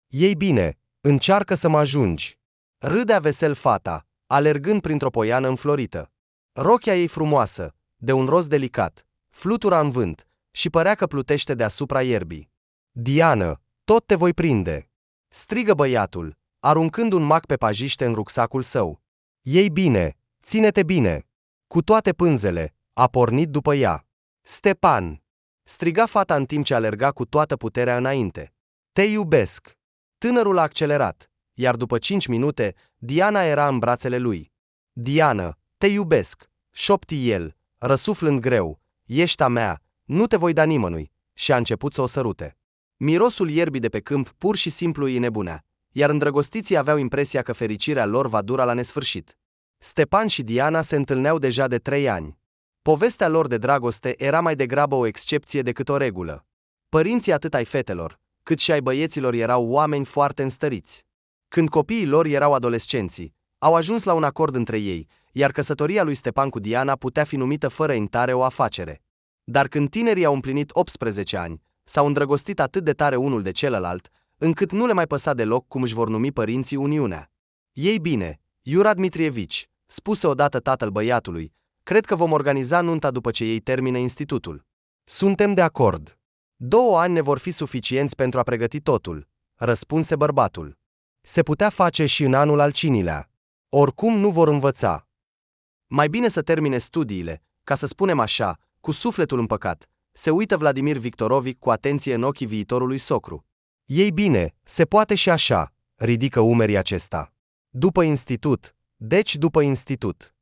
Ei bine, încearcă să mă ajungi. Râdea vesel fata, alergând printr-o poiană înflorită. Rochia ei frumoasă, de un roz delicat, flutura în vânt și părea că plutește deasupra ierbii. Diană, tot te voi prinde! Strigă băiatul, aruncând un mac pe pajiște în rucsacul său. Ei bine, ține-te bine! Cu toate pânzele, a pornit după ea. Stepan! Striga fata în timp ce alerga cu toată puterea înainte. Te iubesc! Tânărul a accelerat, iar după 5 minute, Diana era în brațele lui. Diană, te iubesc! Șopti el, răsuflând greu. Ești a mea, nu te voi da nimănui, și a început să o sărute. Mirosul ierbii de pe câmp pur și simplu îi nebunea, iar îndrăgostiții aveau impresia că fericirea lor va dura la nesfârșit. Stepan și Diana se întâlneau deja de 3 ani. Povestea lor de dragoste era mai degrabă o excepție decât o regulă. Părinții atât ai fetelor, cât și ai băieților erau oameni foarte înstăriți. Când copiii lor erau adolescenții, au ajuns la un acord între ei, iar căsătoria lui Stepan cu Diana putea fi numită fără intare o afacere. Dar când tinerii au împlinit 18 ani, s-au îndrăgostit atât de tare unul de celălalt, încât nu le mai păsa deloc cum își vor numi părinții uniunea. Ei bine, Iura Dmitrievici, spuse odată tatăl băiatului, cred că vom organiza nunta după ce ei termină institutul. Suntem de acord. 2 ani ne vor fi suficienți pentru a pregăti totul, răspunse bărbatul. Se putea face și în anul al 5-lea. Oricum nu vor învăța. Mai bine să termine studiile, ca să spunem așa, cu sufletul împăcat, se uită Vladimir Victorovic cu atenție în ochii viitorului socru. Ei bine, se poate și așa, ridică umerii acesta. După institut, deci după institut.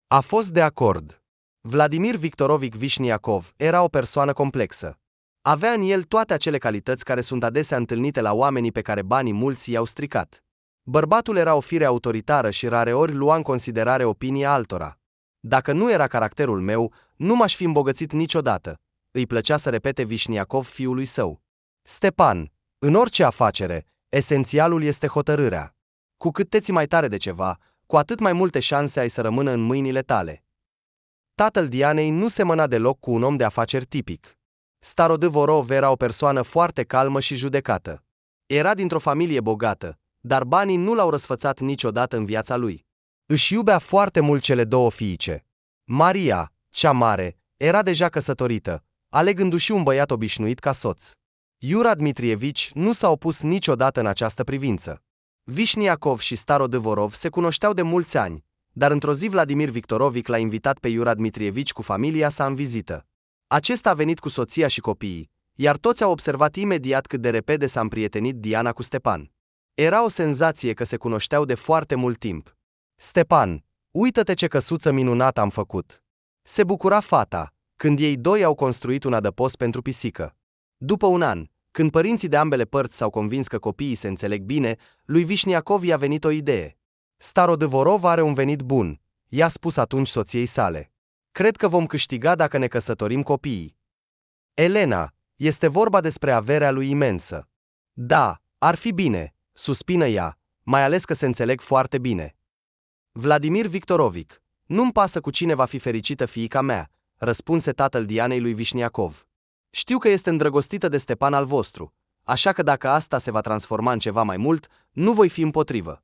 A fost de acord. Vladimir Victorovic Vișniacov era o persoană complexă. Avea în el toate acele calități care sunt adesea întâlnite la oamenii pe care banii mulți i-au stricat. Bărbatul era o fire autoritară și rareori lua în considerare opinia altora. Dacă nu era caracterul meu, nu m-aș fi îmbogățit niciodată, îi plăcea să repete Vișniacov fiului său. Stepan, în orice afacere, esențialul este hotărârea. Cu cât te ții mai tare de ceva, cu atât mai multe șanse ai să rămână în mâinile tale. Tatăl Dianei nu semăna deloc cu un om de afaceri tipic. Starodâvorov era o persoană foarte calmă și judecată. Era dintr-o familie bogată, dar banii nu l-au răsfățat niciodată în viața lui. Își iubea foarte mult cele 2 fiice. Maria, cea mare, era deja căsătorită, alegându-și un băiat obișnuit ca soț. Iura Dmitrievici nu s-a opus niciodată în această privință. Vișniacov și Starodâvorov se cunoșteau de mulți ani, dar într-o zi Vladimir Victorovic l-a invitat pe Iura Dmitrievici cu familia sa în vizită. Acesta a venit cu soția și copiii, iar toți au observat imediat cât de repede s-a împrietenit Diana cu Stepan. Era o senzație că se cunoșteau de foarte mult timp. Stepan, uită-te ce căsuță minunată am făcut! Se bucura fata, când ei 2 au construit un adăpost pentru pisică. După un an, când părinții de ambele părți s-au convins că copiii se înțeleg bine, lui Vișniacov i-a venit o idee. Starodâvorov are un venit bun, i-a spus atunci soției sale. Cred că vom câștiga dacă ne căsătorim copiii. Elena, este vorba despre averea lui imensă. Da, ar fi bine, suspină ea, mai ales că se înțeleg foarte bine. Vladimir Victorovic, nu-mi pasă cu cine va fi fericită fiica mea, răspunse tatăl Dianei lui Vișniacov. Știu că este îndrăgostită de Stepan al vostru, așa că dacă asta se va transforma în ceva mai mult, nu voi fi împotrivă.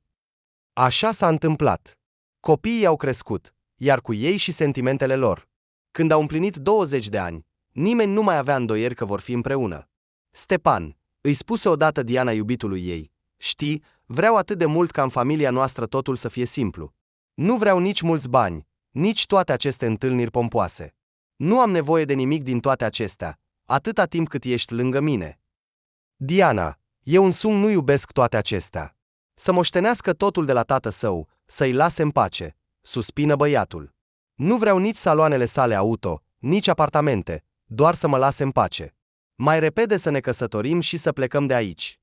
Așa s-a întâmplat. Copiii au crescut, iar cu ei și sentimentele lor. Când au împlinit 20 de ani, nimeni nu mai avea îndoieri că vor fi împreună. Stepan, îi spuse odată Diana iubitului ei, știi, vreau atât de mult ca în familia noastră totul să fie simplu. Nu vreau nici mulți bani, nici toate aceste întâlniri pompoase. Nu am nevoie de nimic din toate acestea, atâta timp cât ești lângă mine. Diana, eu însumi nu iubesc toate acestea. Să moștenească totul de la tată său, să-i lase în pace, suspină băiatul. Nu vreau nici saloanele sale auto, nici apartamente, doar să mă lase în pace. Mai repede să ne căsătorim și să plecăm de aici.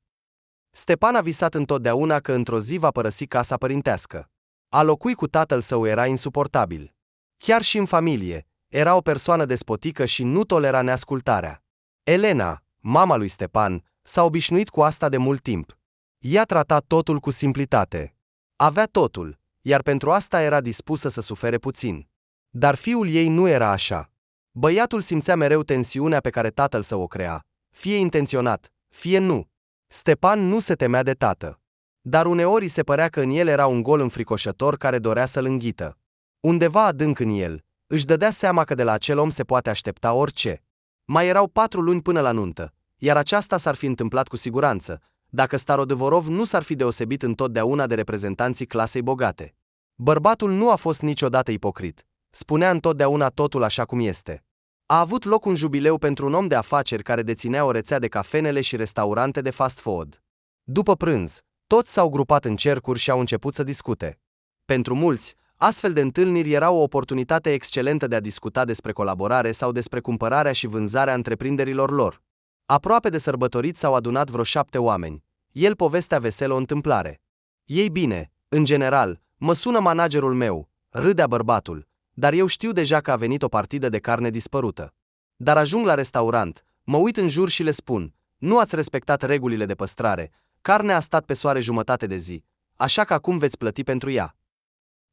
Stepan a visat întotdeauna că într-o zi va părăsi casa părintească. A locui cu tatăl său era insuportabil. Chiar și în familie, era o persoană despotică și nu tolera neascultarea. Elena, mama lui Stepan, s-a obișnuit cu asta de mult timp. Ea trata totul cu simplitate. Avea totul, iar pentru asta era dispusă să sufere puțin. Dar fiul ei nu era așa. Băiatul simțea mereu tensiunea pe care tatăl său o crea, fie intenționat, fie nu. Stepan nu se temea de tată. Dar uneori se părea că în el era un gol înfricoșător care dorea să-l înghită. Undeva adânc în el, își dădea seama că de la acel om se poate aștepta orice. Mai erau 4 luni până la nuntă, iar aceasta s-ar fi întâmplat cu siguranță, dacă Starodâvorov nu s-ar fi deosebit întotdeauna de reprezentanții clasei bogate. Bărbatul nu a fost niciodată ipocrit. Spunea întotdeauna totul așa cum este. A avut loc un jubileu pentru un om de afaceri care deținea o rețea de cafenele și restaurante de fast food. După prânz, toți s-au grupat în cercuri și au început să discute. Pentru mulți, astfel de întâlniri erau o oportunitate excelentă de a discuta despre colaborare sau despre cumpărarea și vânzarea întreprinderilor lor. Aproape de sărbătorit s-au adunat vreo 7 oameni. El povestea vesel o întâmplare. Ei bine, în general, mă sună managerul meu, râdea bărbatul, dar eu știu deja că a venit o partidă de carne dispărută. Dar ajung la restaurant, mă uit în jur și le spun, nu ați respectat regulile de păstrare, carnea a stat pe soare jumătate de zi, așa că acum veți plăti pentru ea.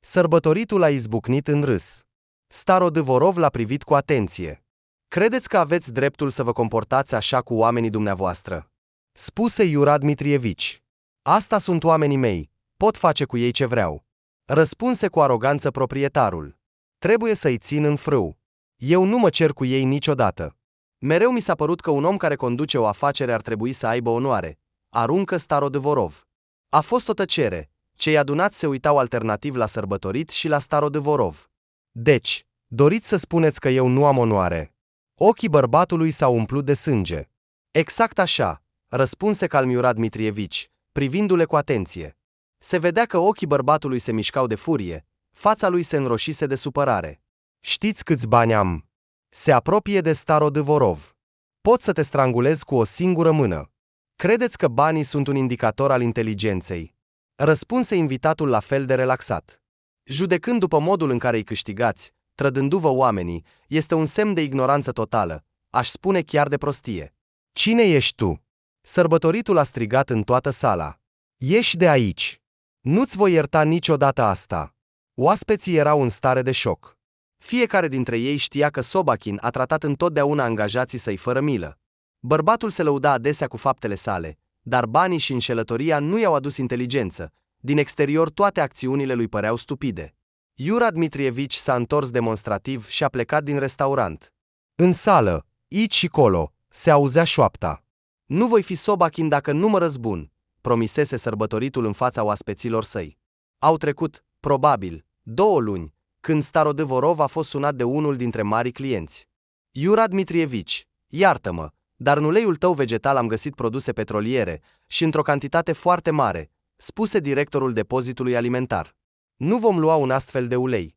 Sărbătoritul a izbucnit în râs. Starodâvorov l-a privit cu atenție. Credeți că aveți dreptul să vă comportați așa cu oamenii dumneavoastră? Spuse Iura Dmitrievici. Asta sunt oamenii mei, pot face cu ei ce vreau. Răspunse cu aroganță proprietarul. Trebuie să-i țin în frâu. Eu nu mă cer cu ei niciodată. Mereu mi s-a părut că un om care conduce o afacere ar trebui să aibă onoare. Aruncă Starodâvorov. A fost o tăcere. Cei adunați se uitau alternativ la sărbătorit și la Starodâvorov. Deci, doriți să spuneți că eu nu am onoare? Ochii bărbatului s-au umplut de sânge. Exact așa, răspunse calm Iura Dmitrievici, privindu-le cu atenție. Se vedea că ochii bărbatului se mișcau de furie, fața lui se înroșise de supărare. Știți câți bani am? Se apropie de Starodâvorov. Pot să te strangulez cu o singură mână. Credeți că banii sunt un indicator al inteligenței? Răspunse invitatul la fel de relaxat. Judecând după modul în care îi câștigați, trădându-vă oamenii, este un semn de ignoranță totală, aș spune chiar de prostie. Cine ești tu? Sărbătoritul a strigat în toată sala. Ieși de aici! Nu-ți voi ierta niciodată asta. Oaspeții erau în stare de șoc. Fiecare dintre ei știa că Sobachin a tratat întotdeauna angajații săi fără milă. Bărbatul se lăuda adesea cu faptele sale, dar banii și înșelătoria nu i-au adus inteligență. Din exterior toate acțiunile lui păreau stupide. Iura Dmitrievici s-a întors demonstrativ și a plecat din restaurant. În sală, aici și colo, se auzea șoapta. Nu voi fi Sobachin dacă nu mă răzbun, promisese sărbătoritul în fața oaspeților săi. Au trecut, probabil, 2 luni, când Starodâvorov a fost sunat de unul dintre marii clienți. Iura Dmitrievici, iartă-mă, dar în uleiul tău vegetal am găsit produse petroliere și într-o cantitate foarte mare, spuse directorul depozitului alimentar. Nu vom lua un astfel de ulei.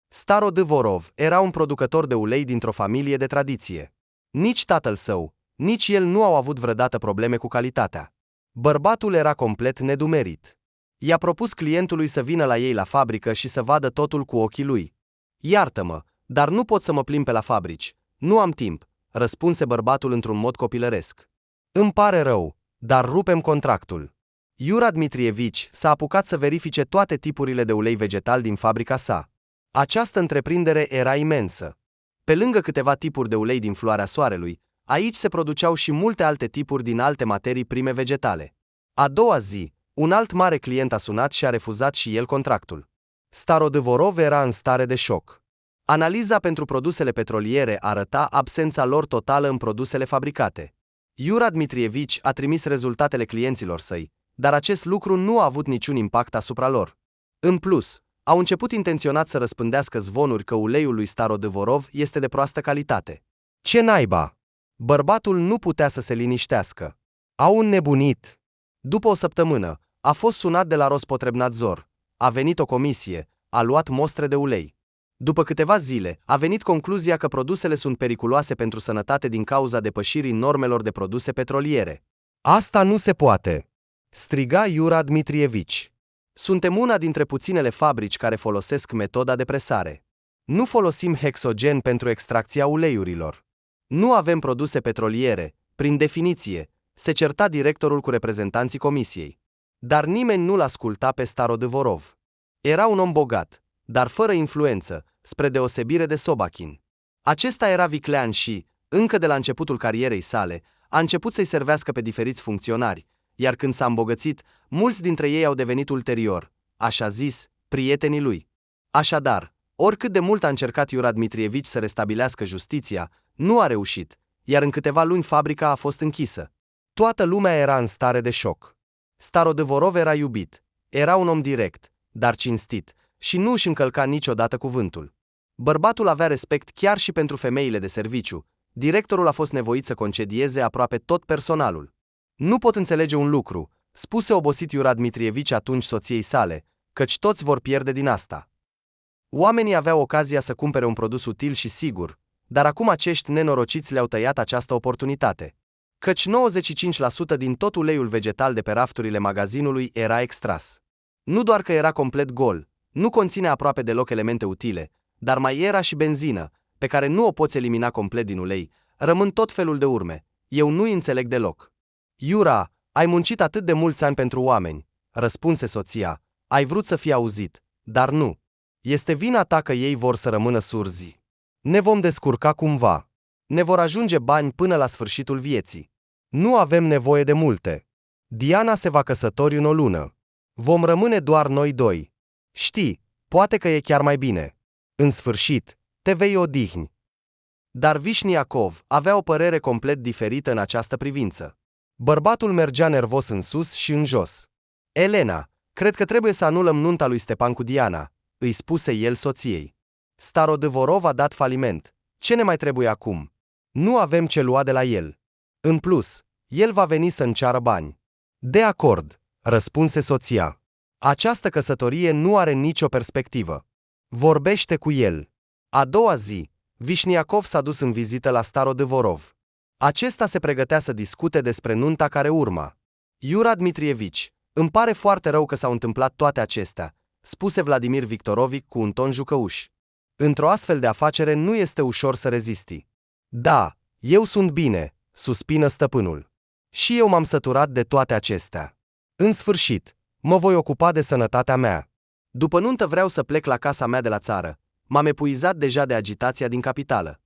Starodâvorov era un producător de ulei dintr-o familie de tradiție. Nici tatăl său, nici el nu au avut vreodată probleme cu calitatea. Bărbatul era complet nedumerit. I-a propus clientului să vină la ei la fabrică și să vadă totul cu ochii lui. Iartă-mă, dar nu pot să mă plimb pe la fabrici. Nu am timp, răspunse bărbatul într-un mod copilăresc. Îmi pare rău, dar rupem contractul. Iura Dmitrievici s-a apucat să verifice toate tipurile de ulei vegetal din fabrica sa. Această întreprindere era imensă. Pe lângă câteva tipuri de ulei din floarea soarelui, aici se produceau și multe alte tipuri din alte materii prime vegetale. A doua zi, un alt mare client a sunat și a refuzat și el contractul. Starodâvorov era în stare de șoc. Analiza pentru produsele petroliere arăta absența lor totală în produsele fabricate. Iura Dmitrievici a trimis rezultatele clienților săi, dar acest lucru nu a avut niciun impact asupra lor. În plus, au început intenționat să răspândească zvonuri că uleiul lui Starodâvorov este de proastă calitate. Ce naiba! Bărbatul nu putea să se liniștească. Au înnebunit. După o săptămână, a fost sunat de la Rospotrebnadzor. A venit o comisie, a luat mostre de ulei. După câteva zile, a venit concluzia că produsele sunt periculoase pentru sănătate din cauza depășirii normelor de produse petroliere. Asta nu se poate! Striga Iura Dmitrievici. Suntem una dintre puținele fabrici care folosesc metoda de presare. Nu folosim hexogen pentru extracția uleiurilor. Nu avem produse petroliere, prin definiție, se certa directorul cu reprezentanții comisiei. Dar nimeni nu-l asculta pe Starodâvorov. Era un om bogat, dar fără influență, spre deosebire de Sobachin. Acesta era viclean și, încă de la începutul carierei sale, a început să-i servească pe diferiți funcționari, iar când s-a îmbogățit, mulți dintre ei au devenit ulterior, așa zis, prietenii lui. Așadar, oricât de mult a încercat Iura Dmitrievici să restabilească justiția, nu a reușit, iar în câteva luni fabrica a fost închisă. Toată lumea era în stare de șoc. Starodâvorov era iubit, era un om direct, dar cinstit, și nu își încălca niciodată cuvântul. Bărbatul avea respect chiar și pentru femeile de serviciu. Directorul a fost nevoit să concedieze aproape tot personalul. Nu pot înțelege un lucru, spuse obosit Iura Dmitrievici atunci soției sale, căci toți vor pierde din asta. Oamenii aveau ocazia să cumpere un produs util și sigur, dar acum acești nenorociți le-au tăiat această oportunitate. Căci 95% din tot uleiul vegetal de pe rafturile magazinului era extras. Nu doar că era complet gol, nu conține aproape deloc elemente utile, dar mai era și benzină, pe care nu o poți elimina complet din ulei, rămân tot felul de urme. Eu nu-i înțeleg deloc. Iura, ai muncit atât de mulți ani pentru oameni, răspunse soția, ai vrut să fii auzit, dar nu. Este vina ta că ei vor să rămână surzi. Ne vom descurca cumva. Ne vor ajunge bani până la sfârșitul vieții. Nu avem nevoie de multe. Diana se va căsători în o lună. Vom rămâne doar noi doi. Știi, poate că e chiar mai bine. În sfârșit, te vei odihni. Dar Vișniacov avea o părere complet diferită în această privință. Bărbatul mergea nervos în sus și în jos. Elena, cred că trebuie să anulăm nunta lui Stepan cu Diana, îi spuse el soției. Starodâvorov a dat faliment. Ce ne mai trebuie acum? Nu avem ce lua de la el. În plus, el va veni să-mi ceară bani. De acord, răspunse soția. Această căsătorie nu are nicio perspectivă. Vorbește cu el. A doua zi, Vișniacov s-a dus în vizită la Starodâvorov. Acesta se pregătea să discute despre nunta care urma. Iura Dmitrievici, îmi pare foarte rău că s-au întâmplat toate acestea, spuse Vladimir Victorovic cu un ton jucăuș. Într-o astfel de afacere nu este ușor să rezisti. Da, eu sunt bine, suspină stăpânul. Și eu m-am săturat de toate acestea. În sfârșit, mă voi ocupa de sănătatea mea. După nuntă vreau să plec la casa mea de la țară. M-am epuizat deja de agitația din capitală.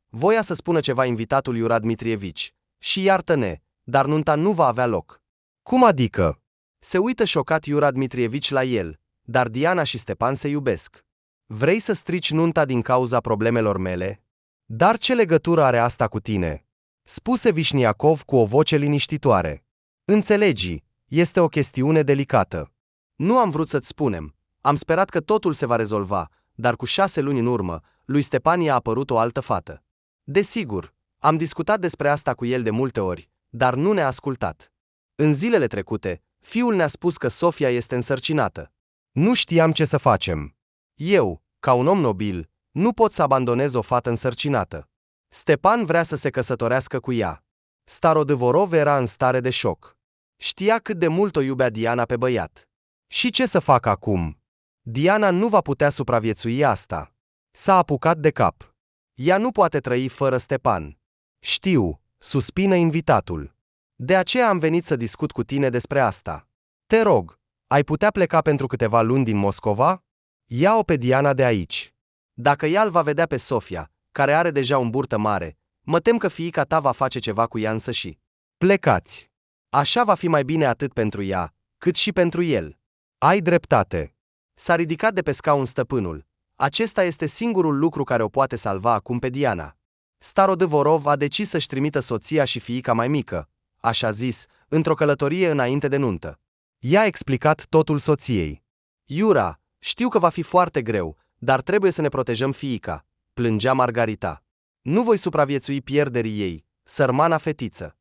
Voia să spună ceva invitatul Iura Dmitrievici. Și iartă-ne, dar nunta nu va avea loc. Cum adică? Se uită șocat Iura Dmitrievici la el, dar Diana și Stepan se iubesc. Vrei să strici nunta din cauza problemelor mele? Dar ce legătură are asta cu tine? Spuse Vișniacov cu o voce liniștitoare. Înțelegi, este o chestiune delicată. Nu am vrut să-ți spunem. Am sperat că totul se va rezolva, dar cu 6 luni în urmă, lui Stepan i-a apărut o altă fată. Desigur, am discutat despre asta cu el de multe ori, dar nu ne-a ascultat. În zilele trecute, fiul ne-a spus că Sofia este însărcinată. Nu știam ce să facem. Eu, ca un om nobil, nu pot să abandonez o fată însărcinată. Stepan vrea să se căsătorească cu ea. Starodâvorov era în stare de șoc. Știa cât de mult o iubea Diana pe băiat. Și ce să facă acum? Diana nu va putea supraviețui asta. S-a apucat de cap. Ea nu poate trăi fără Stepan. Știu, suspină invitatul. De aceea am venit să discut cu tine despre asta. Te rog, ai putea pleca pentru câteva luni din Moscova? Ia-o pe Diana de aici. Dacă ea îl va vedea pe Sofia, care are deja un burtă mare, mă tem că fiica ta va face ceva cu ea însăși. Plecați. Așa va fi mai bine atât pentru ea, cât și pentru el. Ai dreptate. S-a ridicat de pe scaun stăpânul. Acesta este singurul lucru care o poate salva acum pe Diana. Starodâvorov a decis să-și trimită soția și fiica mai mică, așa zis, într-o călătorie înainte de nuntă. I-a explicat totul soției. Iura, știu că va fi foarte greu, dar trebuie să ne protejăm fiica, plângea Margarita. Nu voi supraviețui pierderii ei, sărmana fetiță.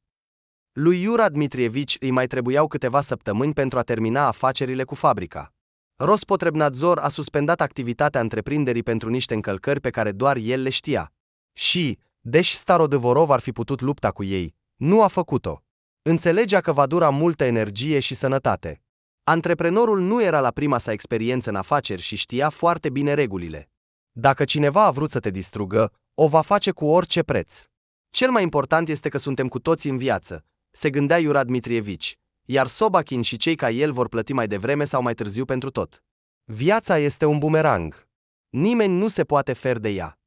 Lui Iura Dmitrievici îi mai trebuiau câteva săptămâni pentru a termina afacerile cu fabrica. Rospotrebnadzor a suspendat activitatea întreprinderii pentru niște încălcări pe care doar el le știa. Și, deși Starodâvorov ar fi putut lupta cu ei, nu a făcut-o. Înțelegea că va dura multă energie și sănătate. Antreprenorul nu era la prima sa experiență în afaceri și știa foarte bine regulile. Dacă cineva a vrut să te distrugă, o va face cu orice preț. Cel mai important este că suntem cu toții în viață, se gândea Iura Dmitrievici, iar Sobachin și cei ca el vor plăti mai devreme sau mai târziu pentru tot. Viața este un bumerang. Nimeni nu se poate fer de ea.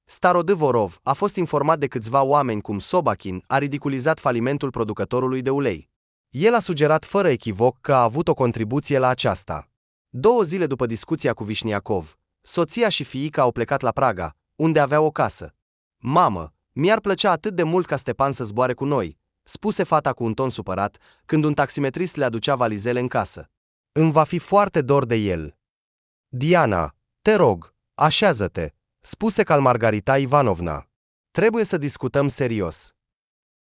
Starodâvorov a fost informat de câțiva oameni cum Sobachin a ridiculizat falimentul producătorului de ulei. El a sugerat fără echivoc că a avut o contribuție la aceasta. 2 zile după discuția cu Vișniacov, soția și fiica au plecat la Praga, unde aveau o casă. Mamă, mi-ar plăcea atât de mult ca Stepan să zboare cu noi, spuse fata cu un ton supărat, când un taximetrist le aducea valizele în casă. Îmi va fi foarte dor de el. Diana, te rog, așează-te, spuse cal Margarita Ivanovna. Trebuie să discutăm serios.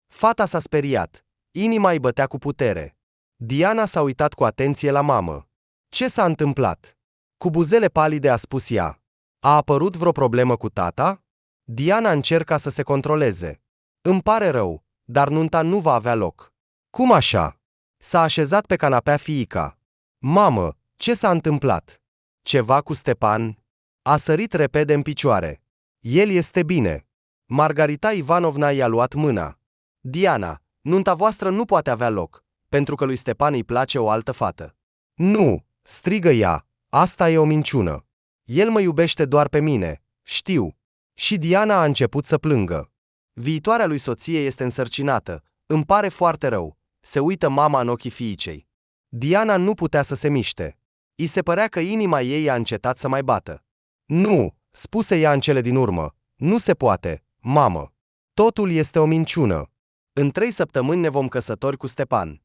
Fata s-a speriat. Inima îi bătea cu putere. Diana s-a uitat cu atenție la mamă. Ce s-a întâmplat? Cu buzele palide a spus ea. A apărut vreo problemă cu tata? Diana încerca să se controleze. Îmi pare rău, dar nunta nu va avea loc. Cum așa? S-a așezat pe canapea fiica. Mamă, ce s-a întâmplat? Ceva cu Stepan? A sărit repede în picioare. El este bine. Margarita Ivanovna i-a luat mâna. Diana, nunta voastră nu poate avea loc, pentru că lui Stepan îi place o altă fată. Nu, strigă ea, asta e o minciună. El mă iubește doar pe mine, știu. Și Diana a început să plângă. Viitoarea lui soție este însărcinată, îmi pare foarte rău, se uită mama în ochii fiicei. Diana nu putea să se miște. I se părea că inima ei a încetat să mai bată. Nu, spuse ea în cele din urmă, nu se poate, mamă. Totul este o minciună. În 3 săptămâni ne vom căsători cu Stepan.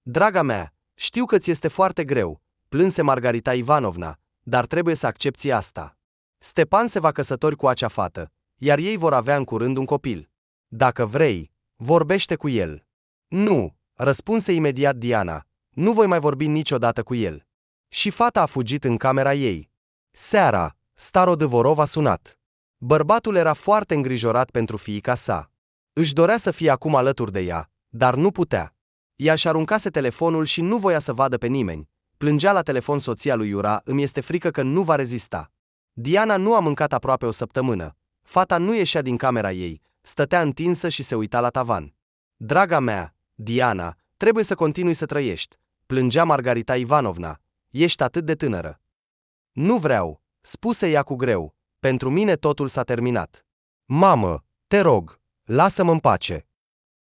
Draga mea, știu că ți este foarte greu, plânse Margarita Ivanovna, dar trebuie să accepti asta. Stepan se va căsători cu acea fată, iar ei vor avea în curând un copil. Dacă vrei, vorbește cu el. Nu, răspunse imediat Diana, nu voi mai vorbi niciodată cu el. Și fata a fugit în camera ei. Seara, Starodâvorov a sunat. Bărbatul era foarte îngrijorat pentru fiica sa. Își dorea să fie acum alături de ea, dar nu putea. Ea își aruncase telefonul și nu voia să vadă pe nimeni. Plângea la telefon soția lui Iura, îmi este frică că nu va rezista. Diana nu a mâncat aproape o săptămână. Fata nu ieșea din camera ei, stătea întinsă și se uita la tavan. Draga mea, Diana, trebuie să continui să trăiești, plângea Margarita Ivanovna. Ești atât de tânără. Nu vreau, spuse ea cu greu, pentru mine totul s-a terminat. Mamă, te rog, lasă-mă în pace.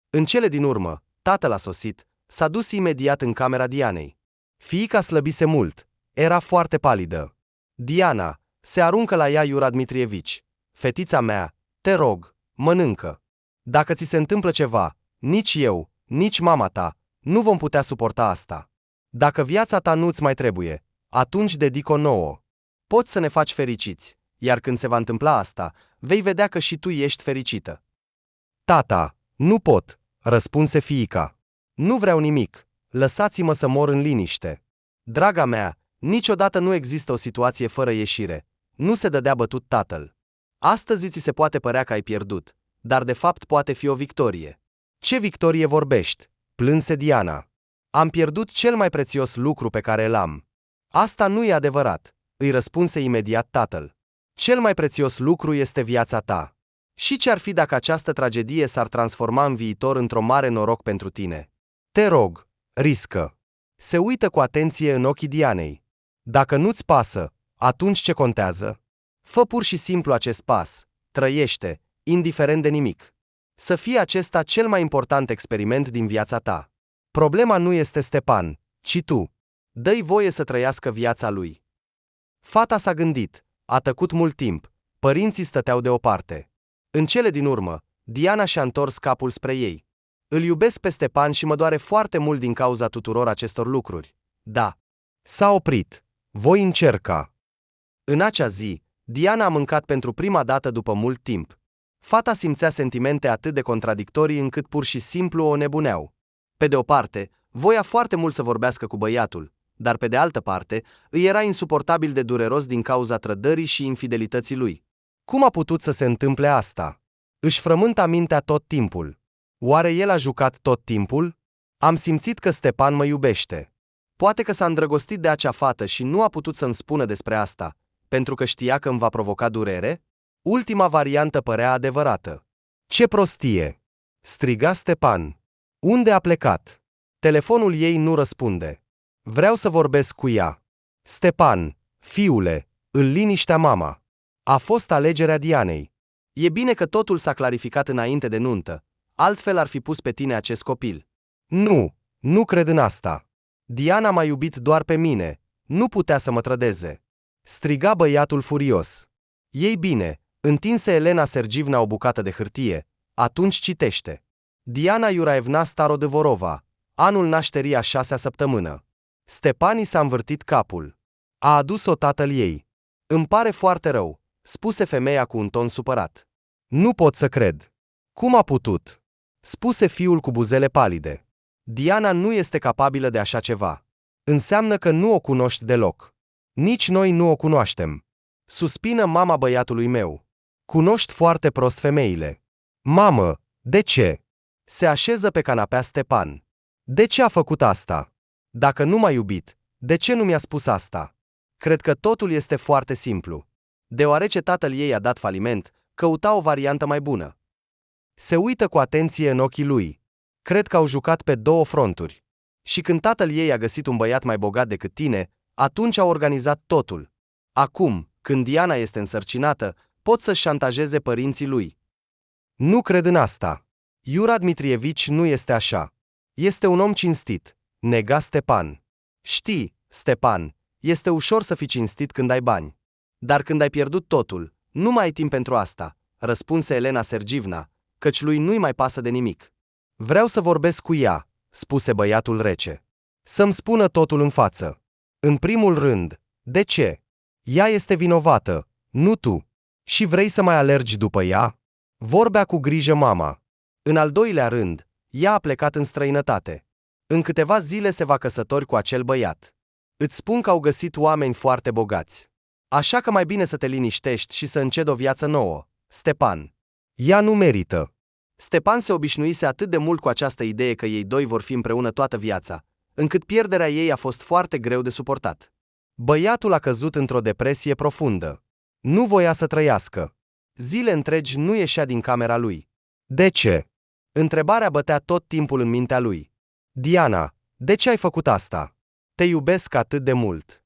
În cele din urmă, tatăl a sosit, s-a dus imediat în camera Dianei. Fiica slăbise mult, era foarte palidă. Diana, se aruncă la ea Iura Dmitrievici. Fetița mea, te rog, mănâncă. Dacă ți se întâmplă ceva, nici eu, nici mama ta, nu vom putea suporta asta. Dacă viața ta nu-ți mai trebuie, atunci dedic-o nouă. Poți să ne faci fericiți, iar când se va întâmpla asta, vei vedea că și tu ești fericită. Tata, nu pot, răspunse fiica. Nu vreau nimic, lăsați-mă să mor în liniște. Draga mea, niciodată nu există o situație fără ieșire. Nu se dădea bătut tatăl. Astăzi ți se poate părea că ai pierdut, dar de fapt poate fi o victorie. Ce victorie vorbești? Plânse Diana. Am pierdut cel mai prețios lucru pe care îl am. Asta nu e adevărat, îi răspunse imediat tatăl. Cel mai prețios lucru este viața ta. Și ce-ar fi dacă această tragedie s-ar transforma în viitor într-o mare noroc pentru tine? Te rog, riscă. Se uită cu atenție în ochii Dianei. Dacă nu-ți pasă, atunci ce contează? Fă pur și simplu acest pas, trăiește, indiferent de nimic. Să fie acesta cel mai important experiment din viața ta. Problema nu este Stepan, ci tu. Dă-i voie să trăiască viața lui. Fata s-a gândit, a tăcut mult timp, părinții stăteau deoparte. În cele din urmă, Diana și-a întors capul spre ei. Îl iubesc pe Stepan și mă doare foarte mult din cauza tuturor acestor lucruri. Da. S-a oprit. Voi încerca. În acea zi, Diana a mâncat pentru prima dată după mult timp. Fata simțea sentimente atât de contradictorii încât pur și simplu o nebuneau. Pe de o parte, voia foarte mult să vorbească cu băiatul, dar pe de altă parte, îi era insuportabil de dureros din cauza trădării și infidelității lui. Cum a putut să se întâmple asta? Își frământa mintea tot timpul. Oare el a jucat tot timpul? Am simțit că Stepan mă iubește. Poate că s-a îndrăgostit de acea fată și nu a putut să-mi spună despre asta, pentru că știa că îmi va provoca durere? Ultima variantă părea adevărată. Ce prostie! Striga Stepan. Unde a plecat? Telefonul ei nu răspunde. Vreau să vorbesc cu ea. Stepan, fiule, îl liniștea mama. A fost alegerea Dianei. E bine că totul s-a clarificat înainte de nuntă, altfel ar fi pus pe tine acest copil. Nu cred în asta. Diana m-a iubit doar pe mine, nu putea să mă trădeze. Striga băiatul furios. Ei bine, întinse Elena Sergievna o bucată de hârtie, atunci citește. Diana Iuraevna Starodâvorova, anul nașterii a 6-a săptămână. Stepani s-a învârtit capul. A adus-o tatăl ei. Îmi pare foarte rău, spuse femeia cu un ton supărat. Nu pot să cred. Cum a putut? Spuse fiul cu buzele palide. Diana nu este capabilă de așa ceva. Înseamnă că nu o cunoști deloc. Nici noi nu o cunoaștem. Suspină mama băiatului meu. Cunoști foarte prost femeile. Mamă, de ce? Se așeză pe canapea Stepan. De ce a făcut asta? Dacă nu m-a iubit, de ce nu mi-a spus asta? Cred că totul este foarte simplu. Deoarece tatăl ei a dat faliment, căuta o variantă mai bună. Se uită cu atenție în ochii lui. Cred că au jucat pe 2 fronturi. Și când tatăl ei a găsit un băiat mai bogat decât tine, atunci au organizat totul. Acum, când Diana este însărcinată, pot să-și șantajeze părinții lui. Nu cred în asta. Iura Dmitrievici nu este așa. Este un om cinstit, nega Stepan. Știi, Stepan, este ușor să fii cinstit când ai bani. Dar când ai pierdut totul, nu mai ai timp pentru asta, răspunse Elena Sergievna, căci lui nu-i mai pasă de nimic. Vreau să vorbesc cu ea, spuse băiatul rece. Să-mi spună totul în față. În primul rând, de ce? Ea este vinovată, nu tu. Și vrei să mai alergi după ea? Vorbea cu grijă mama. În al doilea rând, ea a plecat în străinătate. În câteva zile se va căsători cu acel băiat. Îți spun că au găsit oameni foarte bogați. Așa că mai bine să te liniștești și să încedi o viață nouă, Stepan. Ea nu merită. Stepan se obișnuise atât de mult cu această idee că ei doi vor fi împreună toată viața, încât pierderea ei a fost foarte greu de suportat. Băiatul a căzut într-o depresie profundă. Nu voia să trăiască. Zile întregi nu ieșea din camera lui. De ce? Întrebarea bătea tot timpul în mintea lui. Diana, de ce ai făcut asta? Te iubesc atât de mult.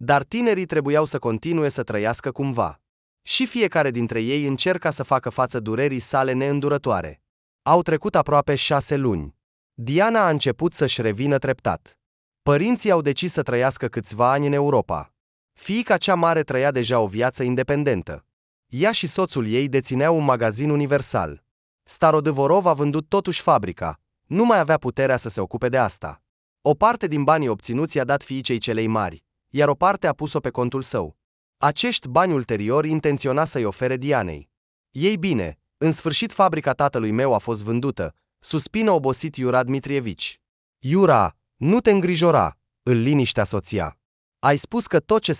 Dar tinerii trebuiau să continue să trăiască cumva. Și fiecare dintre ei încerca să facă față durerii sale neîndurătoare. Au trecut aproape 6 luni. Diana a început să-și revină treptat. Părinții au decis să trăiască câțiva ani în Europa. Fiica cea mare trăia deja o viață independentă. Ea și soțul ei dețineau un magazin universal. Starodâvorov a vândut totuși fabrica. Nu mai avea puterea să se ocupe de asta. O parte din banii obținuți i-a dat fiicei celei mari, iar o parte a pus-o pe contul său. Acești bani ulterior intenționa să-i ofere Dianei. Ei bine, în sfârșit fabrica tatălui meu a fost vândută, suspină obosit Iura Dmitrievici. Iura, nu te îngrijora, îl liniștea soția. Ai spus că tot ce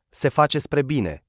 se face spre bine.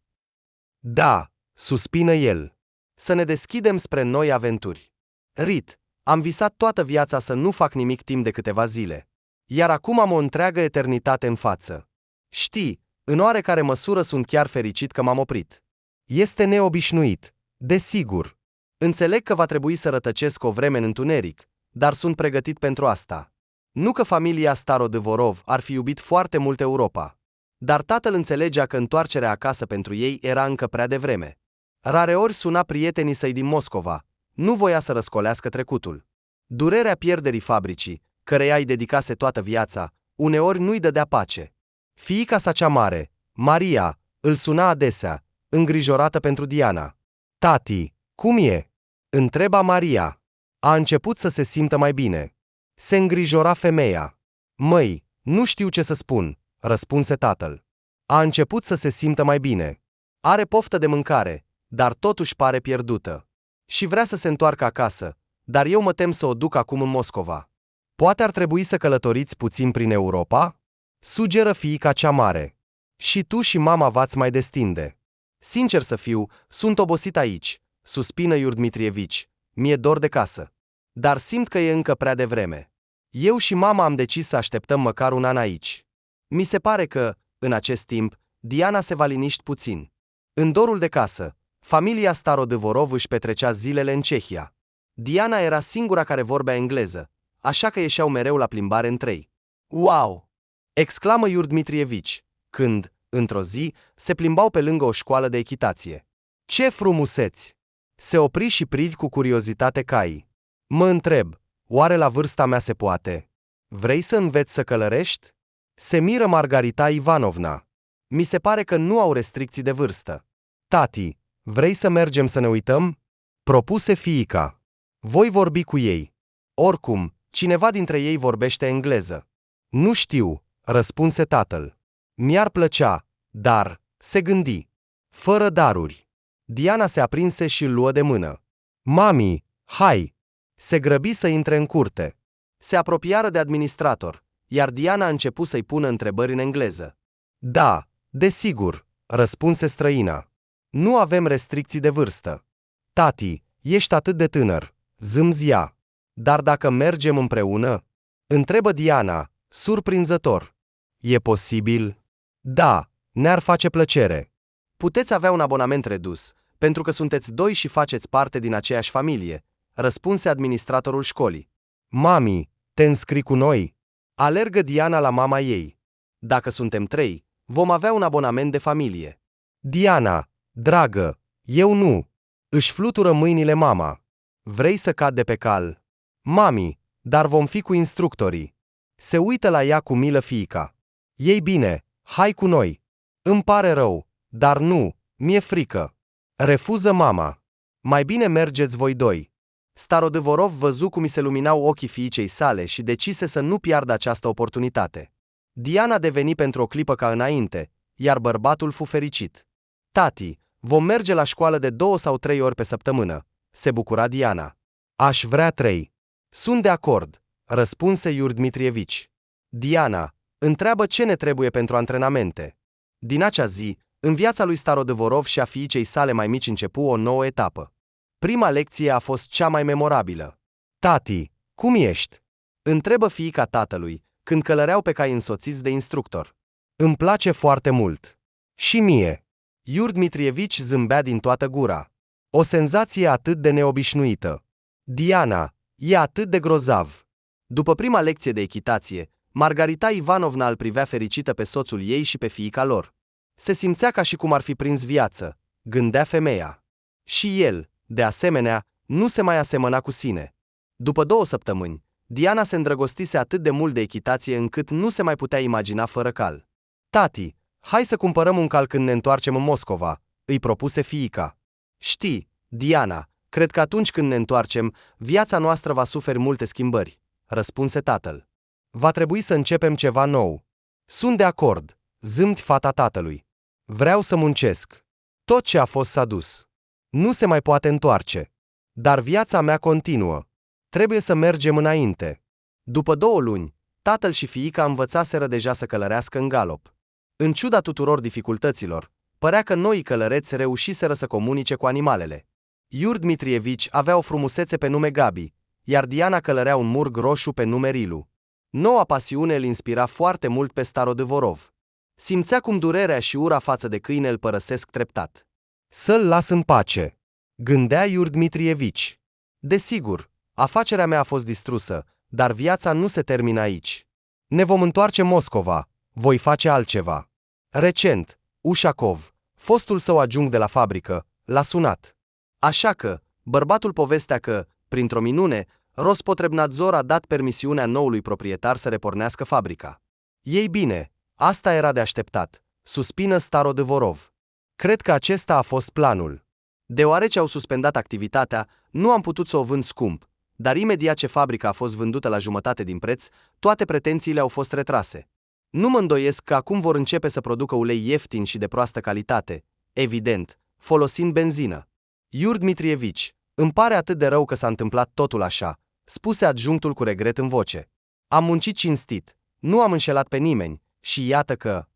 Da, suspină el. Să ne deschidem spre noi aventuri. Rit, am visat toată viața să nu fac nimic timp de câteva zile. Iar acum am o întreagă eternitate în față. Știi, în oarecare măsură sunt chiar fericit că m-am oprit. Este neobișnuit, desigur. Înțeleg că va trebui să rătăcesc o vreme în întuneric, dar sunt pregătit pentru asta. Nu că familia Starodâvorov ar fi iubit foarte mult Europa. Dar tatăl înțelegea că întoarcerea acasă pentru ei era încă prea devreme. Rareori suna prietenii săi din Moscova, nu voia să răscolească trecutul. Durerea pierderii fabricii, căreia îi dedicase toată viața, uneori nu-i dădea pace. Fiica sa cea mare, Maria, îl suna adesea, îngrijorată pentru Diana. Tati, cum e? Întreba Maria. A început să se simtă mai bine. Se îngrijora femeia. Măi, nu știu ce să spun, răspunse tatăl. A început să se simtă mai bine. Are poftă de mâncare, dar totuși pare pierdută. Și vrea să se întoarcă acasă, dar eu mă tem să o duc acum în Moscova. Poate ar trebui să călătoriți puțin prin Europa? Sugeră fiica cea mare. Și tu și mama v-ați mai destinde. Sincer să fiu, sunt obosit aici, suspină Iur Dmitrievici, mi-e dor de casă. Dar simt că e încă prea devreme. Eu și mama am decis să așteptăm măcar un an aici. Mi se pare că, în acest timp, Diana se va liniști puțin. În dorul de casă, familia Starodâvorov își petrecea zilele în Cehia. Diana era singura care vorbea engleză, așa că ieșeau mereu la plimbare între ei. Wow! Exclamă Iur Dmitrievici, când, într-o zi, se plimbau pe lângă o școală de echitație. Ce frumuseți! Se opri și privi cu curiozitate caii. Mă întreb, oare la vârsta mea se poate? Vrei să înveți să călărești? Se miră Margarita Ivanovna. Mi se pare că nu au restricții de vârstă. Tati, vrei să mergem să ne uităm? Propuse fiica. Voi vorbi cu ei. Oricum, cineva dintre ei vorbește engleză. Nu știu, răspunse tatăl. Mi-ar plăcea, dar, se gândi. Fără daruri. Diana se aprinse și îl luă de mână. Mami, hai! Se grăbi să intre în curte. Se apropiară de administrator, iar Diana a început să-i pună întrebări în engleză. Da, desigur, răspunse străina. Nu avem restricții de vârstă. Tati, ești atât de tânăr, zâmzi ea. Dar dacă mergem împreună? Întrebă Diana, surprinzător. E posibil? Da, ne-ar face plăcere. Puteți avea un abonament redus, pentru că sunteți doi și faceți parte din aceeași familie, răspunse administratorul școlii. Mami, te înscrii cu noi? Alergă Diana la mama ei. Dacă suntem 3, vom avea un abonament de familie. Diana, dragă, eu nu. Își flutură mâinile mama. Vrei să cad de pe cal? Mami, dar vom fi cu instructorii. Se uită la ea cu milă fiica. Ei bine, hai cu noi. Îmi pare rău, dar nu, mi-e frică. Refuză mama. Mai bine mergeți voi doi. Starodâvorov văzu cum i se luminau ochii fiicei sale și decise să nu piardă această oportunitate. Diana deveni pentru o clipă ca înainte, iar bărbatul fu fericit. Tati, vom merge la școală de 2 sau 3 ori pe săptămână, se bucura Diana. Aș vrea 3. Sunt de acord, răspunse Iur Dmitrievici. Diana, întreabă ce ne trebuie pentru antrenamente. Din acea zi, în viața lui Starodâvorov și a fiicei sale mai mici începu o nouă etapă. Prima lecție a fost cea mai memorabilă. Tati, cum ești? Întrebă fiica tatălui, când călăreau pe cai însoțiți de instructor. Îmi place foarte mult. Și mie. Iur Dmitrievici zâmbea din toată gura. O senzație atât de neobișnuită. Diana, e atât de grozav. După prima lecție de echitație, Margarita Ivanovna îl privea fericită pe soțul ei și pe fiica lor. Se simțea ca și cum ar fi prins viață, gândea femeia. Și el, de asemenea, nu se mai asemăna cu sine. După 2 săptămâni, Diana se îndrăgostise atât de mult de echitație încât nu se mai putea imagina fără cal. Tati, hai să cumpărăm un cal când ne întoarcem în Moscova, îi propuse fiica. Știi, Diana, cred că atunci când ne întoarcem, viața noastră va suferi multe schimbări, răspunse tatăl. Va trebui să începem ceva nou. Sunt de acord, zâmbit fata tatălui. Vreau să muncesc. Tot ce a fost s-a dus. Nu se mai poate întoarce. Dar viața mea continuă. Trebuie să mergem înainte. După 2 luni, tatăl și fiica învățaseră deja să călărească în galop. În ciuda tuturor dificultăților, părea că noii călăreți reușiseră să comunice cu animalele. Iur Dmitrievici avea o frumusețe pe nume Gabi, iar Diana călărea un murg roșu pe nume Rilu. Noua pasiune îl inspira foarte mult pe Starodâvorov. Simțea cum durerea și ura față de câine îl părăsesc treptat. Să-l las în pace, gândea Iur Dmitrievici. Desigur, afacerea mea a fost distrusă, dar viața nu se termină aici. Ne vom întoarce în Moscova, voi face altceva. Recent, Ușacov, fostul său adjunct de la fabrică, l-a sunat. Așa că, bărbatul povestea că, printr-o minune, Rospotrebnadzor a dat permisiunea noului proprietar să repornească fabrica. Ei bine, asta era de așteptat, suspină Starodâvorov. Cred că acesta a fost planul. Deoarece au suspendat activitatea, nu am putut să o vând scump, dar imediat ce fabrica a fost vândută la jumătate din preț, toate pretențiile au fost retrase. Nu mă îndoiesc că acum vor începe să producă ulei ieftin și de proastă calitate, evident, folosind benzină. Iur Dmitrievici, îmi pare atât de rău că s-a întâmplat totul așa, spuse adjunctul cu regret în voce. Am muncit cinstit, nu am înșelat pe nimeni, și iată că...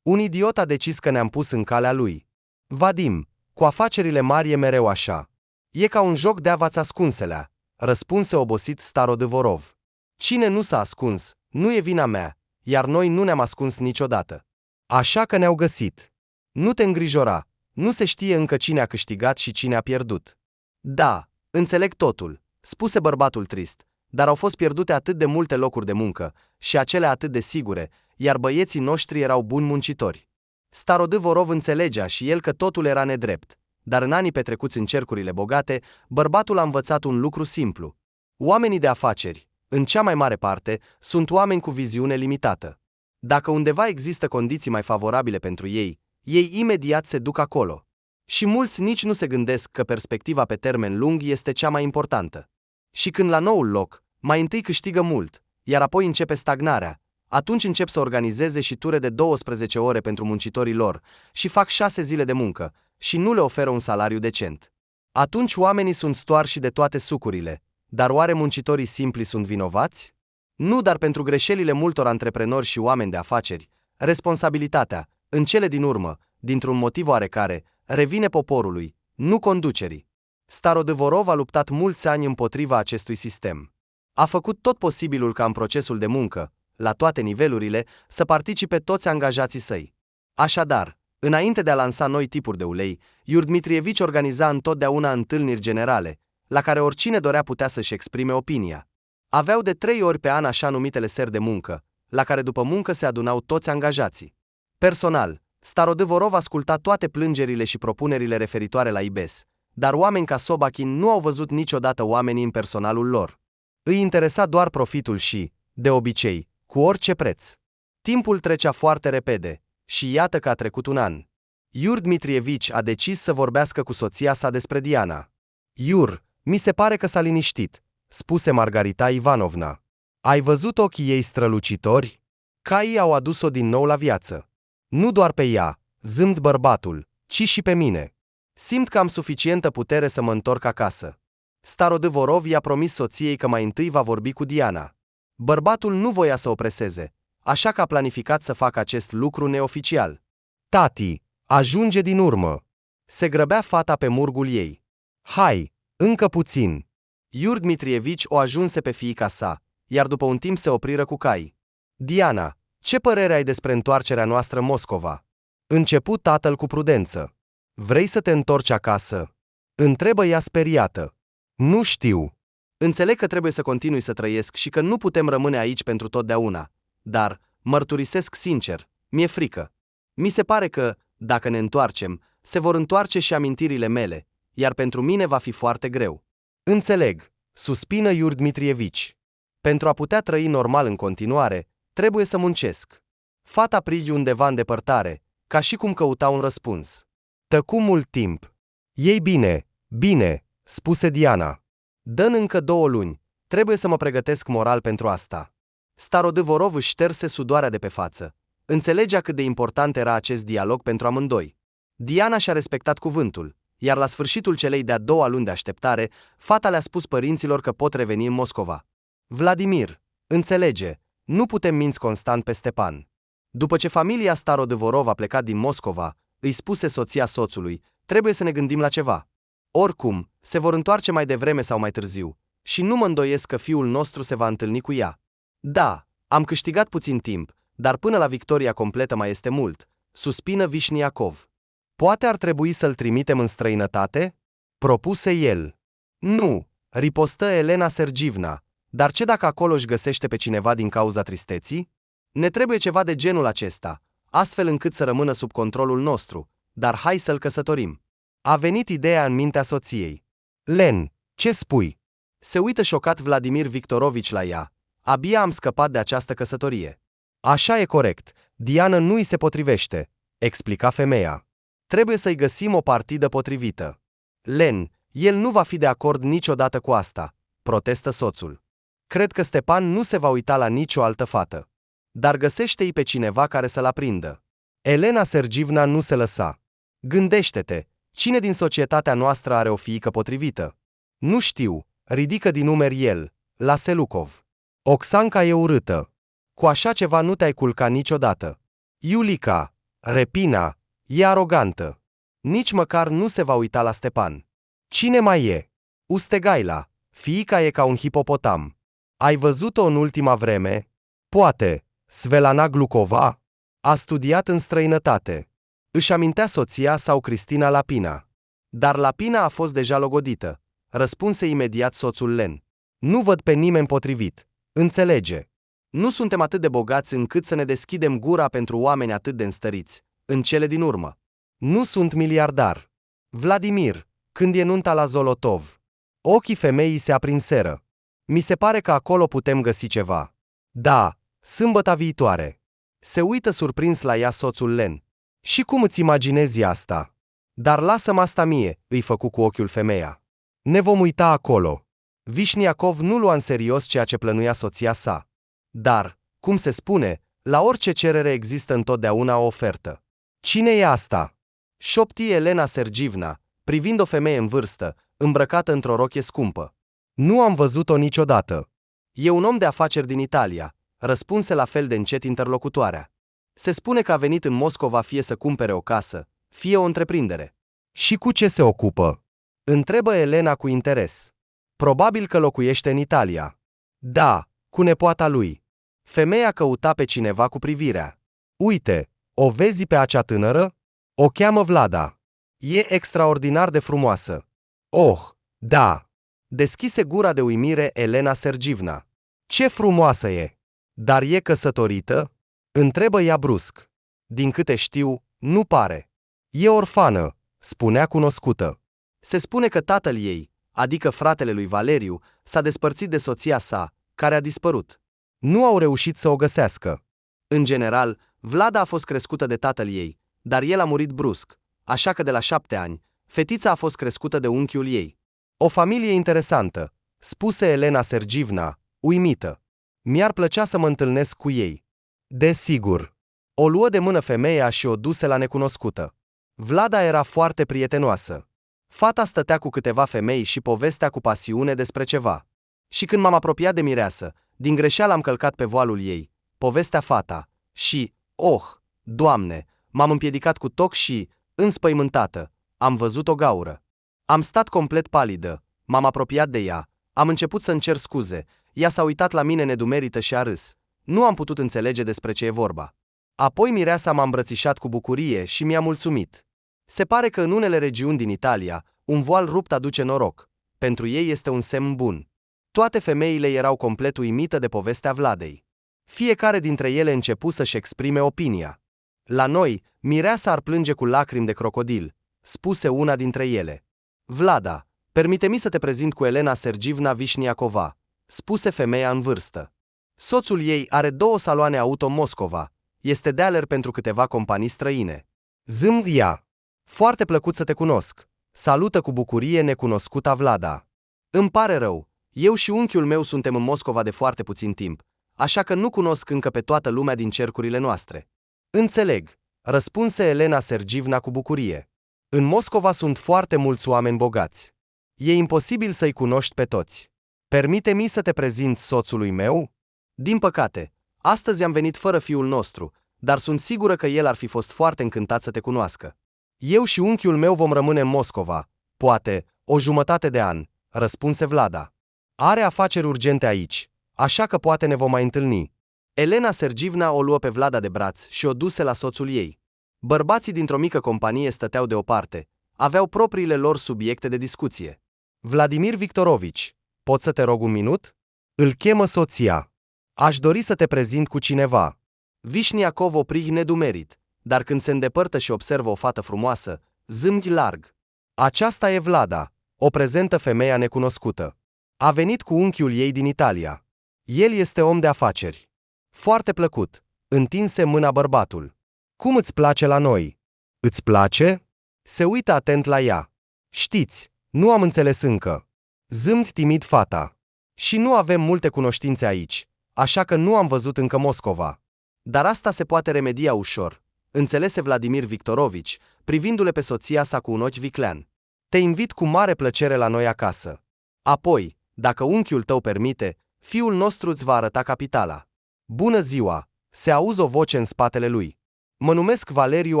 Un idiot a decis că ne-am pus în calea lui. Vadim, cu afacerile mari e mereu așa. E ca un joc de avați ascunselea, răspunse obosit Starodâvorov. Cine nu s-a ascuns, nu e vina mea, iar noi nu ne-am ascuns niciodată. Așa că ne-au găsit. Nu te îngrijora, nu se știe încă cine a câștigat și cine a pierdut. Da, înțeleg totul, spuse bărbatul trist, dar au fost pierdute atât de multe locuri de muncă, și acelea atât de sigure, iar băieții noștri erau buni muncitori. Starodâvorov înțelegea și el că totul era nedrept, dar în anii petrecuți în cercurile bogate, bărbatul a învățat un lucru simplu. Oamenii de afaceri, în cea mai mare parte, sunt oameni cu viziune limitată. Dacă undeva există condiții mai favorabile pentru ei, ei imediat se duc acolo. Și mulți nici nu se gândesc că perspectiva pe termen lung este cea mai importantă. Și când la noul loc, mai întâi câștigă mult, iar apoi începe stagnarea, atunci încep să organizeze și ture de 12 ore pentru muncitorii lor și fac 6 zile de muncă și nu le oferă un salariu decent. Atunci oamenii sunt stoarși de toate sucurile, dar oare muncitorii simpli sunt vinovați? Nu, dar pentru greșelile multor antreprenori și oameni de afaceri, responsabilitatea, în cele din urmă, dintr-un motiv oarecare, revine poporului, nu conducerii. Starodâvorov a luptat mulți ani împotriva acestui sistem. A făcut tot posibilul ca în procesul de muncă, la toate nivelurile, să participe toți angajații săi. Așadar, înainte de a lansa noi tipuri de ulei, Iur Dmitrievici organiza întotdeauna întâlniri generale, la care oricine dorea putea să-și exprime opinia. Aveau de 3 ori pe an așa numitele seri de muncă, la care după muncă se adunau toți angajații. Personal, Starodâvorov asculta toate plângerile și propunerile referitoare la IBES, dar oameni ca Sobachin nu au văzut niciodată oamenii în personalul lor. Îi interesa doar profitul și, de obicei, cu orice preț. Timpul trecea foarte repede și iată că a trecut un an. Iur Dmitrievici a decis să vorbească cu soția sa despre Diana. Iur, mi se pare că s-a liniștit, spuse Margarita Ivanovna. Ai văzut ochii ei strălucitori? Caii au adus-o din nou la viață. Nu doar pe ea, zâmbă bărbatul, ci și pe mine. Simt că am suficientă putere să mă întorc acasă. Starodâvorov i-a promis soției că mai întâi va vorbi cu Diana. Bărbatul nu voia să o preseze, așa că a planificat să facă acest lucru neoficial. Tati, ajunge din urmă. Se grăbea fata pe murgul ei. Hai, încă puțin. Iur Dmitrievici o ajunse pe fiica sa, iar după un timp se opriră cu cai. Diana, ce părere ai despre întoarcerea noastră în Moscova? Începu tatăl cu prudență. Vrei să te întorci acasă? Întrebă ea speriată. Nu știu. Înțeleg că trebuie să continui să trăiesc și că nu putem rămâne aici pentru totdeauna, dar, mărturisesc sincer, mi-e frică. Mi se pare că, dacă ne întoarcem, se vor întoarce și amintirile mele, iar pentru mine va fi foarte greu. Înțeleg, suspină Iur Dmitrievici. Pentru a putea trăi normal în continuare, trebuie să muncesc. Fata privi undeva în depărtare, ca și cum căuta un răspuns. Tăcu mult timp. Ei bine, bine, spuse Diana. Dă-mi încă 2 luni, trebuie să mă pregătesc moral pentru asta. Starodâvorov își șterse sudoarea de pe față. Înțelegea cât de important era acest dialog pentru amândoi. Diana și-a respectat cuvântul, iar la sfârșitul celei de-a 2-a luni de așteptare, fata le-a spus părinților că pot reveni în Moscova. Vladimir, înțelege, nu putem minți constant pe Stepan. După ce familia Starodâvorov a plecat din Moscova, îi spuse soția soțului, trebuie să ne gândim la ceva. Oricum, se vor întoarce mai devreme sau mai târziu, și nu mă îndoiesc că fiul nostru se va întâlni cu ea. Da, am câștigat puțin timp, dar până la victoria completă mai este mult, suspină Vișniacov. Poate ar trebui să-l trimitem în străinătate? Propuse el. Nu, ripostă Elena Sergivna, dar ce dacă acolo își găsește pe cineva din cauza tristeții? Ne trebuie ceva de genul acesta, astfel încât să rămână sub controlul nostru, dar hai să-l căsătorim. A venit ideea în mintea soției. Len, ce spui? Se uită șocat Vladimir Victorovici la ea. Abia am scăpat de această căsătorie. Așa e corect, Diana nu îi se potrivește, explica femeia. Trebuie să-i găsim o partidă potrivită. Len, el nu va fi de acord niciodată cu asta, protestă soțul. Cred că Stepan nu se va uita la nicio altă fată. Dar găsește-i pe cineva care să-l aprindă. Elena Sergivna nu se lăsa. Gândește-te, cine din societatea noastră are o fiică potrivită? Nu știu, ridică din umeri el, la Selukov. Oxanca e urâtă. Cu așa ceva nu te-ai culca niciodată. Iulica, Repina, e arogantă. Nici măcar nu se va uita la Stepan. Cine mai e? Ustegaila, fiica e ca un hipopotam. Ai văzut-o în ultima vreme? Poate, Svelana Glucova? A studiat în străinătate. Își amintea soția sau Cristina Lapina. Dar Lapina a fost deja logodită, răspunse imediat soțul Len. Nu văd pe nimeni potrivit. Înțelege. Nu suntem atât de bogați încât să ne deschidem gura pentru oameni atât de înstăriți, în cele din urmă. Nu sunt miliardar. Vladimir, când e nunta la Zolotov? Ochii femeii se aprinseră. Mi se pare că acolo putem găsi ceva. Da, sâmbăta viitoare. Se uită surprins la ea soțul Len. Și cum îți imaginezi asta? Dar lasă-mă asta mie, îi făcu cu ochiul femeia. Ne vom uita acolo. Vișniacov nu lua în serios ceea ce plănuia soția sa. Dar, cum se spune, la orice cerere există întotdeauna o ofertă. Cine e asta? Șopti Elena Sergivna, privind o femeie în vârstă, îmbrăcată într-o rochie scumpă. Nu am văzut-o niciodată. E un om de afaceri din Italia, răspunse la fel de încet interlocutoarea. Se spune că a venit în Moscova fie să cumpere o casă, fie o întreprindere. Și cu ce se ocupă? Întrebă Elena cu interes. Probabil că locuiește în Italia. Da, cu nepoata lui. Femeia căuta pe cineva cu privirea. Uite, o vezi pe acea tânără? O cheamă Vlada. E extraordinar de frumoasă. Oh, da. Deschise gura de uimire Elena Sergivna. Ce frumoasă e! Dar e căsătorită? Întrebă ea brusc. Din câte știu, nu pare. E orfană, spunea cunoscută. Se spune că tatăl ei, adică fratele lui Valeriu, s-a despărțit de soția sa, care a dispărut. Nu au reușit să o găsească. În general, Vlada a fost crescută de tatăl ei, dar el a murit brusc, așa că de la 7 ani, fetița a fost crescută de unchiul ei. O familie interesantă, spuse Elena Sergivna, uimită. Mi-ar plăcea să mă întâlnesc cu ei. Desigur. O luă de mână femeia și o duse la necunoscută. Vlada era foarte prietenoasă. Fata stătea cu câteva femei și povestea cu pasiune despre ceva. Și când m-am apropiat de mireasă, din greșeală am călcat pe voalul ei, povestea fata, și, oh, Doamne, m-am împiedicat cu toc și, înspăimântată, am văzut o gaură. Am stat complet palidă, m-am apropiat de ea, am început să-mi cer scuze, ea s-a uitat la mine nedumerită și a râs. Nu am putut înțelege despre ce e vorba. Apoi mireasa m-a îmbrățișat cu bucurie și mi-a mulțumit. Se pare că în unele regiuni din Italia, un voal rupt aduce noroc. Pentru ei este un semn bun. Toate femeile erau complet uimite de povestea Vladei. Fiecare dintre ele începu să-și exprime opinia. La noi, mireasa ar plânge cu lacrimi de crocodil, spuse una dintre ele. Vlada, permite-mi să te prezint cu Elena Sergivna Vișniacova, spuse femeia în vârstă. Soțul ei are 2 saloane auto Moscova, este dealer pentru câteva companii străine. Zâmbă ea. Foarte plăcut să te cunosc, salută cu bucurie necunoscuta Vlada. Îmi pare rău, eu și unchiul meu suntem în Moscova de foarte puțin timp, așa că nu cunosc încă pe toată lumea din cercurile noastre. Înțeleg, răspunse Elena Sergivna cu bucurie. În Moscova sunt foarte mulți oameni bogați. E imposibil să-i cunoști pe toți. Permite-mi să te prezint soțului meu? Din păcate, astăzi am venit fără fiul nostru, dar sunt sigură că el ar fi fost foarte încântat să te cunoască. Eu și unchiul meu vom rămâne în Moscova, poate, o jumătate de an, răspunse Vlada. Are afaceri urgente aici, așa că poate ne vom mai întâlni. Elena Sergivna o luă pe Vlada de braț și o duse la soțul ei. Bărbații dintr-o mică companie stăteau deoparte, aveau propriile lor subiecte de discuție. Vladimir Victorovici, pot să te rog un minut? Îl chemă soția. Aș dori să te prezint cu cineva. Vișniacov opri nedumerit, dar când se îndepărtă și observă o fată frumoasă, zâmbi larg. Aceasta e Vlada, o prezentă femeia necunoscută. A venit cu unchiul ei din Italia. El este om de afaceri. Foarte plăcut, întinse mâna bărbatul. Cum îți place la noi? Îți place? Se uită atent la ea. Știți, nu am înțeles încă. Zâmbi timid fata. Și nu avem multe cunoștințe aici, așa că nu am văzut încă Moscova. Dar asta se poate remedia ușor, înțelese Vladimir Victorovici, privindu-le pe soția sa cu un ochi viclean. Te invit cu mare plăcere la noi acasă. Apoi, dacă unchiul tău permite, fiul nostru îți va arăta capitala. Bună ziua, se auzi o voce în spatele lui. Mă numesc Valeriu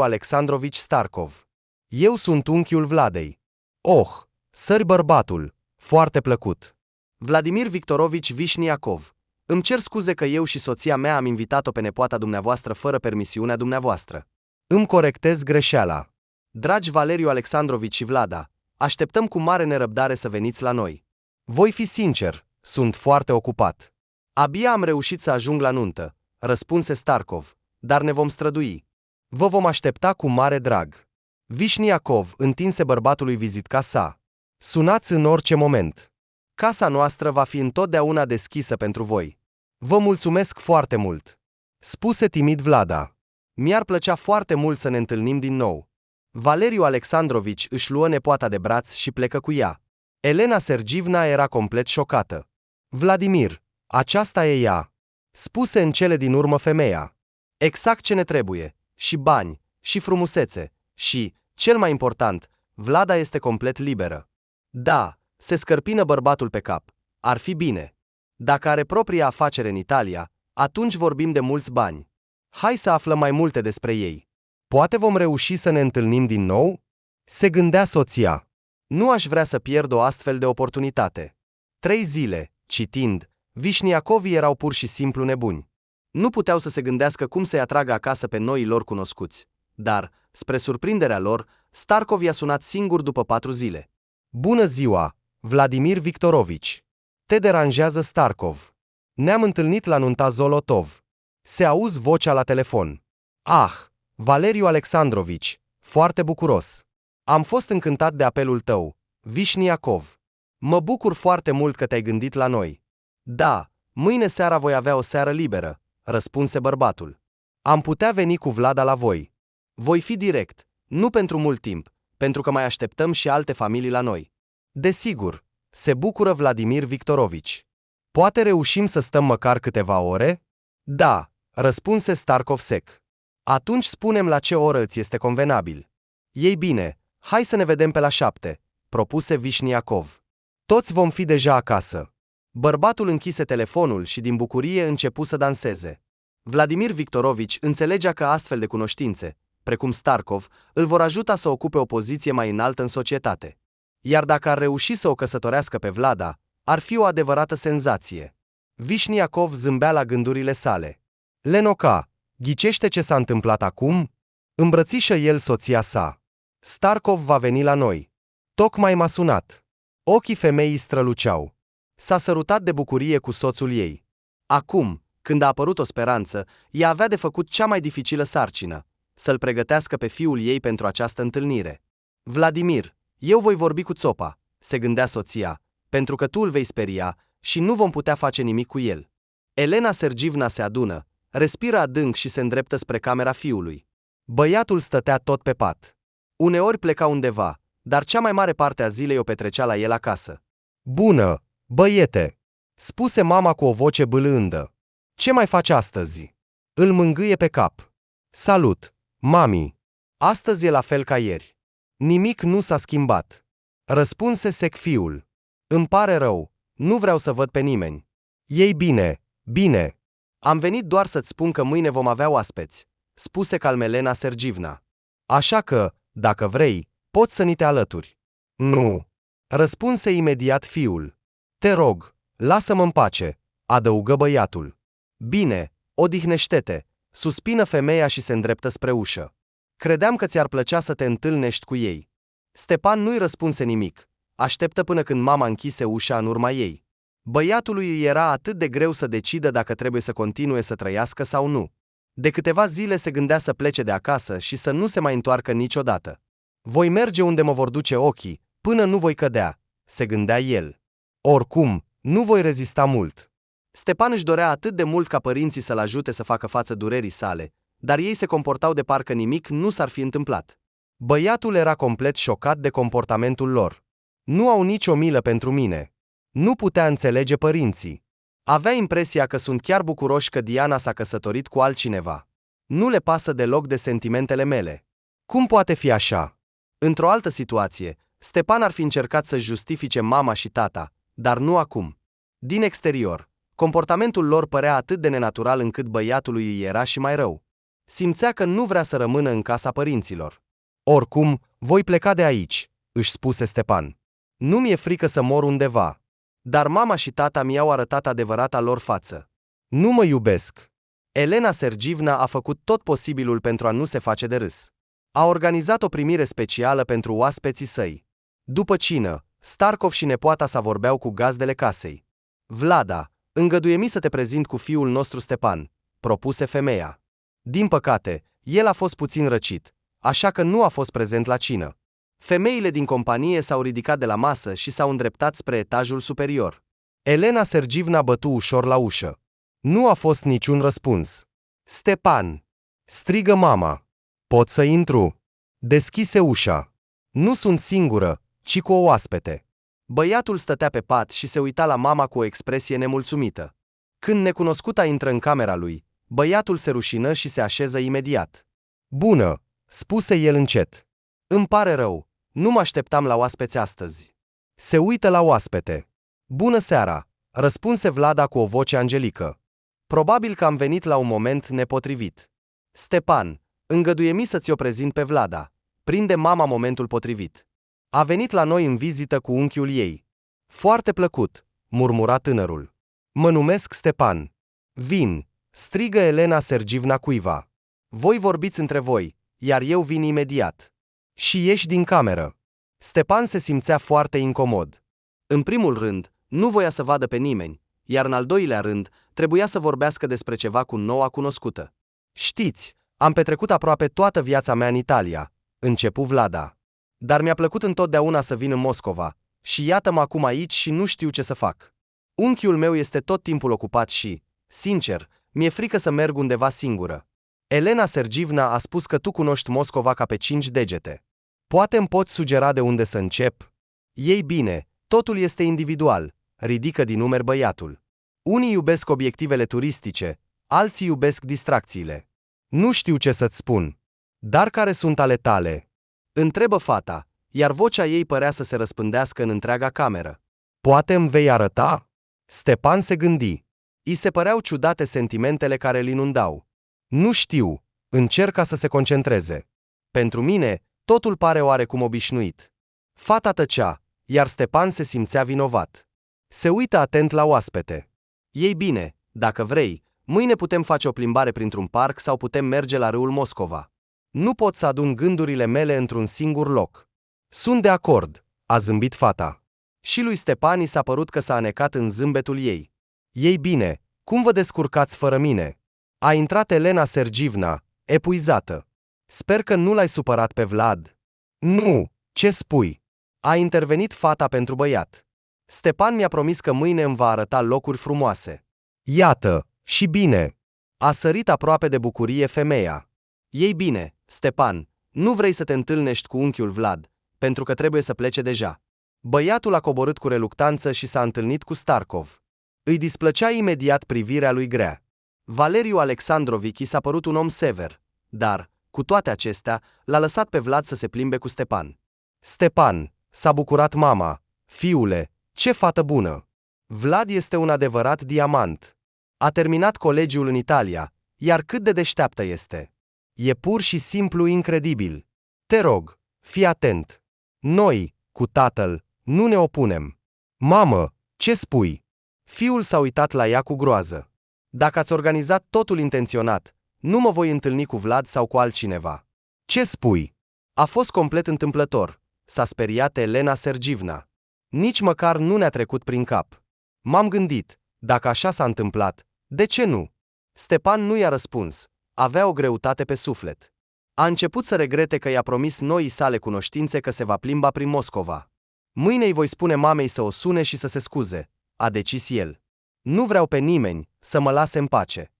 Alexandrovici Starkov. Eu sunt unchiul Vladei. Oh, sări bărbatul, foarte plăcut. Vladimir Victorovici Vișniacov. Îmi cer scuze că eu și soția mea am invitat-o pe nepoata dumneavoastră fără permisiunea dumneavoastră. Îmi corectez greșeala. Dragi Valeriu Alexandrovici și Vlada, așteptăm cu mare nerăbdare să veniți la noi. Voi fi sincer, sunt foarte ocupat. Abia am reușit să ajung la nuntă, răspunse Starkov, dar ne vom strădui. Vă vom aștepta cu mare drag. Vișniacov întinse bărbatului vizitca sa. Sunați în orice moment. Casa noastră va fi întotdeauna deschisă pentru voi. Vă mulțumesc foarte mult, spuse timid Vlada. Mi-ar plăcea foarte mult să ne întâlnim din nou. Valeriu Alexandrovici își luă nepoata de braț și plecă cu ea. Elena Sergievna era complet șocată. Vladimir, aceasta e ea, spuse în cele din urmă femeia. Exact ce ne trebuie, și bani, și frumusețe, și, cel mai important, Vlada este complet liberă. Da, se scărpină bărbatul pe cap. Ar fi bine. Dacă are propria afacere în Italia, atunci vorbim de mulți bani. Hai să aflăm mai multe despre ei. Poate vom reuși să ne întâlnim din nou? Se gândea soția. Nu aș vrea să pierd o astfel de oportunitate. 3 zile, citind, Vișniakovii erau pur și simplu nebuni. Nu puteau să se gândească cum să-i atragă acasă pe noii lor cunoscuți. Dar, spre surprinderea lor, Starkov i-a sunat singur după 4 zile. Bună ziua, Vladimir Victorovici. Te deranjează Starkov. Ne-am întâlnit la nunta Zolotov. Se auzi vocea la telefon. Ah, Valeriu Alexandrovici, foarte bucuros. Am fost încântat de apelul tău, Vișniacov. Mă bucur foarte mult că te-ai gândit la noi. Da, mâine seara voi avea o seară liberă, răspunse bărbatul. Am putea veni cu Vlada la voi. Voi fi direct, nu pentru mult timp, pentru că mai așteptăm și alte familii la noi. Desigur, se bucură Vladimir Victorovici. Poate reușim să stăm măcar câteva ore? Da, răspunse Starkov sec. Atunci spunem la ce oră îți este convenabil. Ei bine, hai să ne vedem pe la 7, propuse Vișniacov. Toți vom fi deja acasă. Bărbatul închise telefonul și din bucurie începu să danseze. Vladimir Victorovici înțelegea că astfel de cunoștințe, precum Starkov, îl vor ajuta să ocupe o poziție mai înaltă în societate. Iar dacă ar reuși să o căsătorească pe Vlada, ar fi o adevărată senzație. Vișniacov zâmbea la gândurile sale. Lenoca, ghicește ce s-a întâmplat acum? Îmbrățișă el soția sa. Starkov va veni la noi. Tocmai m-a sunat. Ochii femeii străluceau. S-a sărutat de bucurie cu soțul ei. Acum, când a apărut o speranță, ea avea de făcut cea mai dificilă sarcină, să-l pregătească pe fiul ei pentru această întâlnire. Vladimir, eu voi vorbi cu țopa, se gândea soția, pentru că tu îl vei speria și nu vom putea face nimic cu el. Elena Sergievna se adună, respiră adânc și se îndreptă spre camera fiului. Băiatul stătea tot pe pat. Uneori pleca undeva, dar cea mai mare parte a zilei o petrecea la el acasă. Bună, băiete, spuse mama cu o voce bâlândă. Ce mai faci astăzi? Îl mângâie pe cap. Salut, mami. Astăzi e la fel ca ieri. Nimic nu s-a schimbat. Răspunse sec fiul. Îmi pare rău, nu vreau să văd pe nimeni. Ei bine, bine. Am venit doar să-ți spun că mâine vom avea oaspeți, spuse calm Elena Sergievna. Așa că, dacă vrei, poți să ni te alături. Nu. Răspunse imediat fiul. Te rog, lasă-mă în pace, adăugă băiatul. Bine, odihnește-te, suspină femeia și se îndreptă spre ușă. Credeam că ți-ar plăcea să te întâlnești cu ei. Stepan nu-i răspunse nimic. Așteptă până când mama închise ușa în urma ei. Băiatului îi era atât de greu să decidă dacă trebuie să continue să trăiască sau nu. De câteva zile se gândea să plece de acasă și să nu se mai întoarcă niciodată. Voi merge unde mă vor duce ochii, până nu voi cădea, se gândea el. Oricum, nu voi rezista mult. Stepan își dorea atât de mult ca părinții să-l ajute să facă față durerii sale, dar ei se comportau de parcă nimic nu s-ar fi întâmplat. Băiatul era complet șocat de comportamentul lor. Nu au nicio milă pentru mine. Nu putea înțelege părinții. Avea impresia că sunt chiar bucuroși că Diana s-a căsătorit cu altcineva. Nu le pasă deloc de sentimentele mele. Cum poate fi așa? Într-o altă situație, Stepan ar fi încercat să-și justifice mama și tata, dar nu acum. Din exterior, comportamentul lor părea atât de nenatural încât băiatului îi era și mai rău. Simțea că nu vrea să rămână în casa părinților. Oricum, voi pleca de aici, își spuse Stepan. Nu mi-e frică să mor undeva. Dar mama și tata mi-au arătat adevărata lor față. Nu mă iubesc. Elena Sergievna a făcut tot posibilul pentru a nu se face de râs. A organizat o primire specială pentru oaspeții săi. După cină, Starkov și nepoata sa vorbeau cu gazdele casei. Vlada, îngăduie-mi să te prezint cu fiul nostru Stepan, propuse femeia. Din păcate, el a fost puțin răcit, așa că nu a fost prezent la cină. Femeile din companie s-au ridicat de la masă și s-au îndreptat spre etajul superior. Elena Sergievna bătu ușor la ușă. Nu a fost niciun răspuns. Stepan! Strigă mama. Pot să intru? Deschise ușa. Nu sunt singură, ci cu o oaspete. Băiatul stătea pe pat și se uita la mama cu o expresie nemulțumită. Când necunoscuta intră în camera lui, băiatul se rușină și se așeză imediat. Bună, spuse el încet. Îmi pare rău, nu mă așteptam la oaspeți astăzi. Se uită la oaspete. Bună seara, răspunse Vlada cu o voce angelică. Probabil că am venit la un moment nepotrivit. Stepan, îngăduie-mi să ți-o prezint pe Vlada. Prinde mama momentul potrivit. A venit la noi în vizită cu unchiul ei. Foarte plăcut, murmura tânărul. Mă numesc Stepan. Vin, strigă Elena Sergievna cuiva. Voi vorbiți între voi, iar eu vin imediat. Și ieși din cameră. Stepan se simțea foarte incomod. În primul rând, nu voia să vadă pe nimeni, iar în al doilea rând, trebuia să vorbească despre ceva cu noua cunoscută. Știți, am petrecut aproape toată viața mea în Italia, începu Vlada. Dar mi-a plăcut întotdeauna să vin în Moscova, și iată-mă acum aici și nu știu ce să fac. Unchiul meu este tot timpul ocupat și, sincer, mi-e frică să merg undeva singură. Elena Sergievna a spus că tu cunoști Moscova ca pe 5 degete. Poate îmi poți sugera de unde să încep? Ei bine, totul este individual, ridică din umeri băiatul. Unii iubesc obiectivele turistice, alții iubesc distracțiile. Nu știu ce să-ți spun. Dar care sunt ale tale? Întrebă fata, iar vocea ei părea să se răspândească în întreaga cameră. Poate îmi vei arăta? Stepan se gândi. I se păreau ciudate sentimentele care îl inundau. Nu știu, încerca să se concentreze. Pentru mine, totul pare oarecum obișnuit. Fata tăcea, iar Stepan se simțea vinovat. Se uită atent la oaspete. Ei bine, dacă vrei, mâine putem face o plimbare printr-un parc sau putem merge la râul Moscova. Nu pot să adun gândurile mele într-un singur loc. Sunt de acord, a zâmbit fata. Și lui Stepan i s-a părut că s-a anecat în zâmbetul ei. Ei bine, cum vă descurcați fără mine? A intrat Elena Sergievna, epuizată. Sper că nu l-ai supărat pe Vlad. Nu, ce spui? A intervenit fata pentru băiat. Stepan mi-a promis că mâine îmi va arăta locuri frumoase. Iată, și bine. A sărit aproape de bucurie femeia. Ei bine, Stepan, nu vrei să te întâlnești cu unchiul Vlad, pentru că trebuie să plece deja. Băiatul a coborât cu reluctanță și s-a întâlnit cu Starkov. Îi displăcea imediat privirea lui grea. Valeriu Alexandrovici i s-a părut un om sever, dar, cu toate acestea, l-a lăsat pe Vlad să se plimbe cu Stepan. Stepan, s-a bucurat mama. Fiule, ce fată bună! Vlad este un adevărat diamant. A terminat colegiul în Italia, iar cât de deșteaptă este. E pur și simplu incredibil. Te rog, fii atent. Noi, cu tatăl, nu ne opunem. Mamă, ce spui? Fiul s-a uitat la ea cu groază. Dacă ați organizat totul intenționat, nu mă voi întâlni cu Vlad sau cu altcineva. Ce spui? A fost complet întâmplător, s-a speriat Elena Sergievna. Nici măcar nu ne-a trecut prin cap. M-am gândit, dacă așa s-a întâmplat, de ce nu? Stepan nu i-a răspuns, avea o greutate pe suflet. A început să regrete că i-a promis noii sale cunoștințe că se va plimba prin Moscova. Mâine îi voi spune mamei să o sune și să se scuze, a decis el. Nu vreau pe nimeni să mă lase în pace.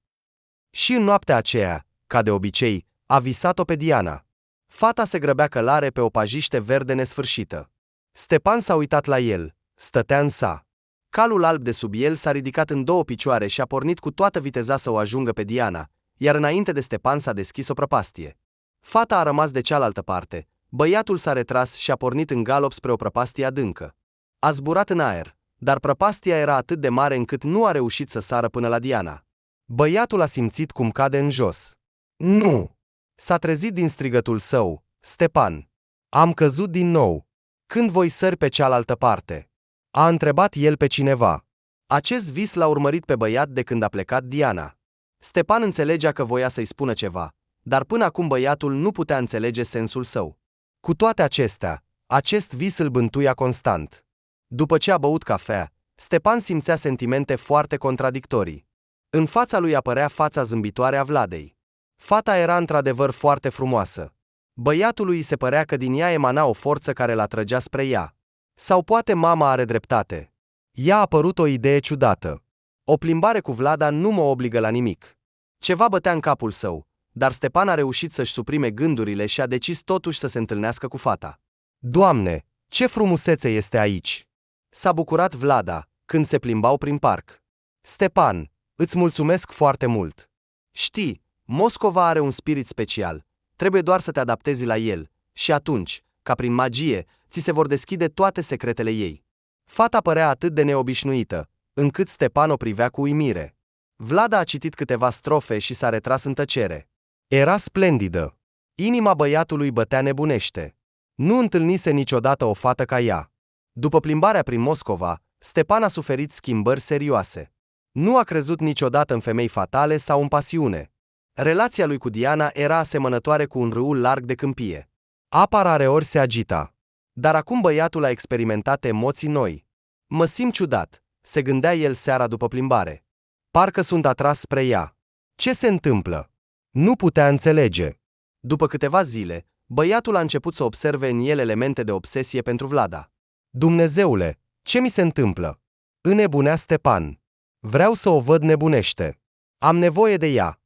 Și în noaptea aceea, ca de obicei, a visat-o pe Diana. Fata se grăbea călare pe o pajiște verde nesfârșită. Stepan s-a uitat la el, stătea în sa. Calul alb de sub el s-a ridicat în 2 picioare și a pornit cu toată viteza să o ajungă pe Diana, iar înainte de Stepan s-a deschis o prăpastie. Fata a rămas de cealaltă parte, băiatul s-a retras și a pornit în galop spre o prăpastie adâncă. A zburat în aer, dar prăpastia era atât de mare încât nu a reușit să sară până la Diana. Băiatul a simțit cum cade în jos. Nu! S-a trezit din strigătul său, Stepan. Am căzut din nou. Când voi sări pe cealaltă parte? A întrebat el pe cineva. Acest vis l-a urmărit pe băiat de când a plecat Diana. Stepan înțelegea că voia să-i spună ceva, dar până acum băiatul nu putea înțelege sensul său. Cu toate acestea, acest vis îl bântuia constant. După ce a băut cafea, Stepan simțea sentimente foarte contradictorii. În fața lui apărea fața zâmbitoare a Vladei. Fata era într-adevăr foarte frumoasă. Băiatului îi se părea că din ea emana o forță care l-atrăgea spre ea. Sau poate mama are dreptate. I-a apărut o idee ciudată. O plimbare cu Vlada nu mă obligă la nimic. Ceva bătea în capul său, dar Stepan a reușit să-și suprime gândurile și a decis totuși să se întâlnească cu fata. Doamne, ce frumusețe este aici! S-a bucurat Vlada, când se plimbau prin parc. Stepan, îți mulțumesc foarte mult. Știi, Moscova are un spirit special, trebuie doar să te adaptezi la el, și atunci, ca prin magie, ți se vor deschide toate secretele ei. Fata părea atât de neobișnuită, încât Stepan o privea cu uimire. Vlada a citit câteva strofe și s-a retras în tăcere. Era splendidă. Inima băiatului bătea nebunește. Nu întâlnise niciodată o fată ca ea. După plimbarea prin Moscova, Stepan a suferit schimbări serioase. Nu a crezut niciodată în femei fatale sau în pasiune. Relația lui cu Diana era asemănătoare cu un râu larg de câmpie. Apa rareori se agita. Dar acum băiatul a experimentat emoții noi. Mă simt ciudat, se gândea el seara după plimbare. Parcă sunt atras spre ea. Ce se întâmplă? Nu putea înțelege. După câteva zile, băiatul a început să observe în el elemente de obsesie pentru Vlada. Dumnezeule, ce mi se întâmplă? Înnebunea Stepan. Vreau să o văd nebunește. Am nevoie de ea.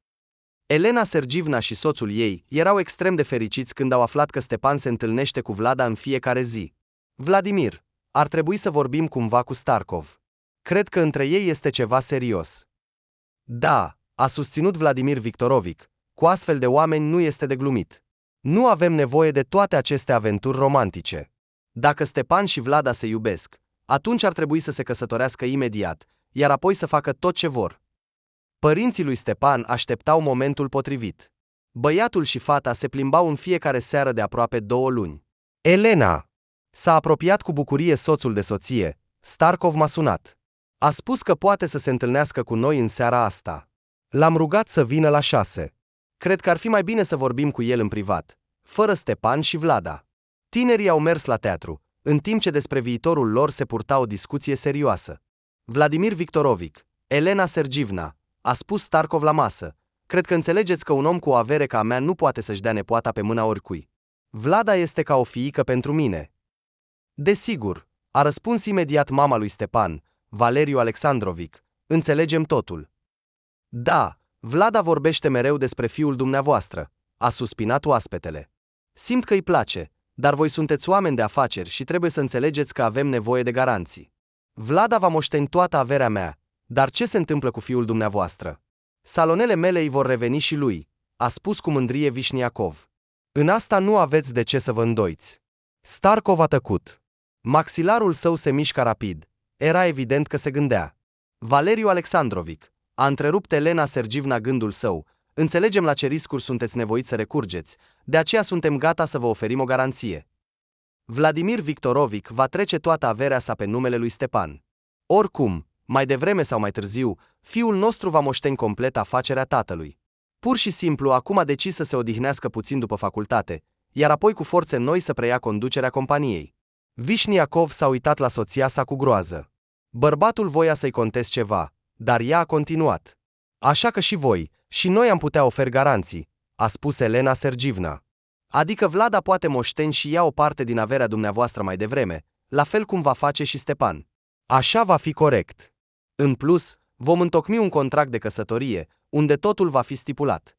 Elena Sergivna și soțul ei erau extrem de fericiți când au aflat că Stepan se întâlnește cu Vlada în fiecare zi. Vladimir, ar trebui să vorbim cumva cu Starkov. Cred că între ei este ceva serios. Da, a susținut Vladimir Victorovic, cu astfel de oameni nu este de glumit. Nu avem nevoie de toate aceste aventuri romantice. Dacă Stepan și Vlada se iubesc, atunci ar trebui să se căsătorească imediat, iar apoi să facă tot ce vor. Părinții lui Stepan așteptau momentul potrivit. Băiatul și fata se plimbau în fiecare seară de aproape 2 luni. Elena! S-a apropiat cu bucurie soțul de soție. Starkov m-a sunat. A spus că poate să se întâlnească cu noi în seara asta. L-am rugat să vină la 6. Cred că ar fi mai bine să vorbim cu el în privat, fără Stepan și Vlada. Tinerii au mers la teatru, în timp ce despre viitorul lor se purta o discuție serioasă. Vladimir Victorovic, Elena Sergivna, a spus Starkov la masă, cred că înțelegeți că un om cu o avere ca a mea nu poate să-și dea nepoata pe mâna oricui. Vlada este ca o fiică pentru mine. Desigur, a răspuns imediat mama lui Stepan, Valeriu Alexandrovic, înțelegem totul. Da, Vlada vorbește mereu despre fiul dumneavoastră, a suspinat oaspetele. Simt că îi place, dar voi sunteți oameni de afaceri și trebuie să înțelegeți că avem nevoie de garanții. Vlada va moșteni toată averea mea, dar ce se întâmplă cu fiul dumneavoastră? Salonele mele îi vor reveni și lui, a spus cu mândrie Vișniacov. În asta nu aveți de ce să vă îndoiți. Starkov a tăcut. Maxilarul său se mișca rapid. Era evident că se gândea. Valeriu Alexandrovic, a întrerupt Elena Sergivna gândul său. Înțelegem la ce riscuri sunteți nevoiți să recurgeți, de aceea suntem gata să vă oferim o garanție. Vladimir Victorovic va trece toată averea sa pe numele lui Stepan. Oricum, mai devreme sau mai târziu, fiul nostru va moșteni complet afacerea tatălui. Pur și simplu, acum a decis să se odihnească puțin după facultate, iar apoi cu forțe noi să preia conducerea companiei. Vișniacov s-a uitat la soția sa cu groază. Bărbatul voia să-i conteste ceva, dar ea a continuat. Așa că și voi, și noi am putea oferi garanții, a spus Elena Sergivna. Adică Vlada poate moșteni și ea o parte din averea dumneavoastră mai devreme, la fel cum va face și Stepan. Așa va fi corect. În plus, vom întocmi un contract de căsătorie, unde totul va fi stipulat.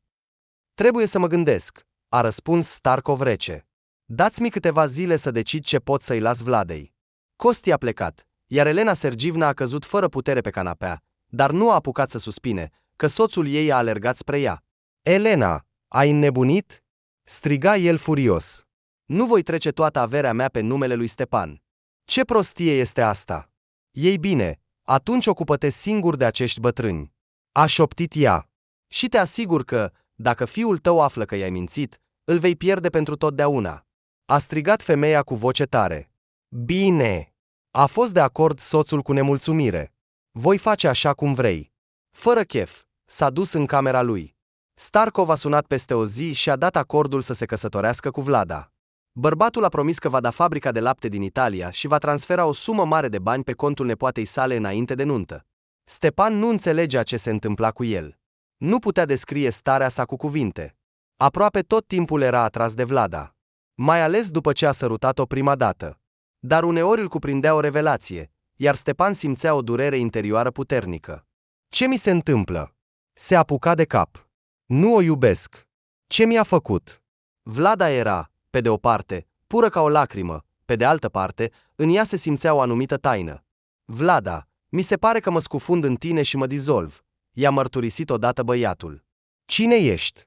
Trebuie să mă gândesc, a răspuns Starkov rece. Dați-mi câteva zile să decid ce pot să-i las Vladei. Costi a plecat, iar Elena Sergivna a căzut fără putere pe canapea, dar nu a apucat să suspine, că soțul ei a alergat spre ea. Elena, ai înnebunit? Striga el furios. Nu voi trece toată averea mea pe numele lui Stepan. Ce prostie este asta? Ei bine, atunci ocupă-te singur de acești bătrâni. A șoptit ea. Și te asigur că, dacă fiul tău află că i-ai mințit, îl vei pierde pentru totdeauna. A strigat femeia cu voce tare. Bine. A fost de acord soțul cu nemulțumire. Voi face așa cum vrei. Fără chef, s-a dus în camera lui. Starkov a sunat peste o zi și a dat acordul să se căsătorească cu Vlada. Bărbatul a promis că va da fabrica de lapte din Italia și va transfera o sumă mare de bani pe contul nepoatei sale înainte de nuntă. Stepan nu înțelegea ce se întâmpla cu el. Nu putea descrie starea sa cu cuvinte. Aproape tot timpul era atras de Vlada. Mai ales după ce a sărutat-o prima dată. Dar uneori îl cuprindea o revelație, iar Stepan simțea o durere interioară puternică. Ce mi se întâmplă? Se apuca de cap. Nu o iubesc. Ce mi-a făcut? Vlada era, pe de o parte, pură ca o lacrimă, pe de altă parte, în ea se simțea o anumită taină. Vlada, mi se pare că mă scufund în tine și mă dizolv, i-a mărturisit odată băiatul. Cine ești?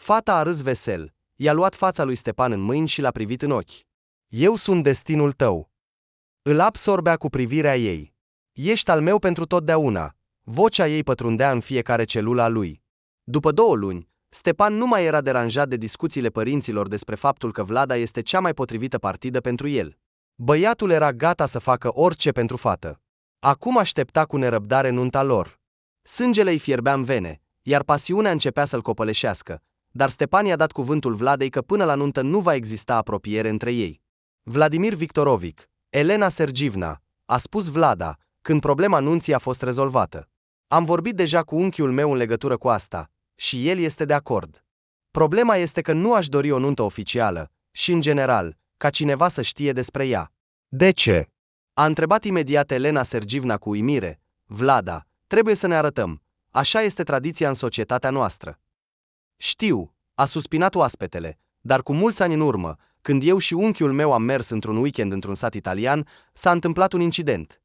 Fata a râs vesel, i-a luat fața lui Stepan în mâini și l-a privit în ochi. Eu sunt destinul tău. Îl absorbea cu privirea ei. Ești al meu pentru totdeauna. Vocea ei pătrundea în fiecare celulă a lui. După 2 luni, Stepan nu mai era deranjat de discuțiile părinților despre faptul că Vlada este cea mai potrivită partidă pentru el. Băiatul era gata să facă orice pentru fată. Acum aștepta cu nerăbdare nunta lor. Sângele îi fierbea în vene, iar pasiunea începea să-l copăleșească, dar Stepan i-a dat cuvântul Vladei că până la nuntă nu va exista apropiere între ei. Vladimir Victorovic, Elena Sergivna, a spus Vlada, când problema nunții a fost rezolvată. Am vorbit deja cu unchiul meu în legătură cu asta, și el este de acord. Problema este că nu aș dori o nuntă oficială, și în general, ca cineva să știe despre ea. De ce? A întrebat imediat Elena Sergivna cu uimire. Vlada, trebuie să ne arătăm. Așa este tradiția în societatea noastră. Știu, a suspinat oaspetele, dar cu mulți ani în urmă, când eu și unchiul meu am mers într-un weekend într-un sat italian, s-a întâmplat un incident.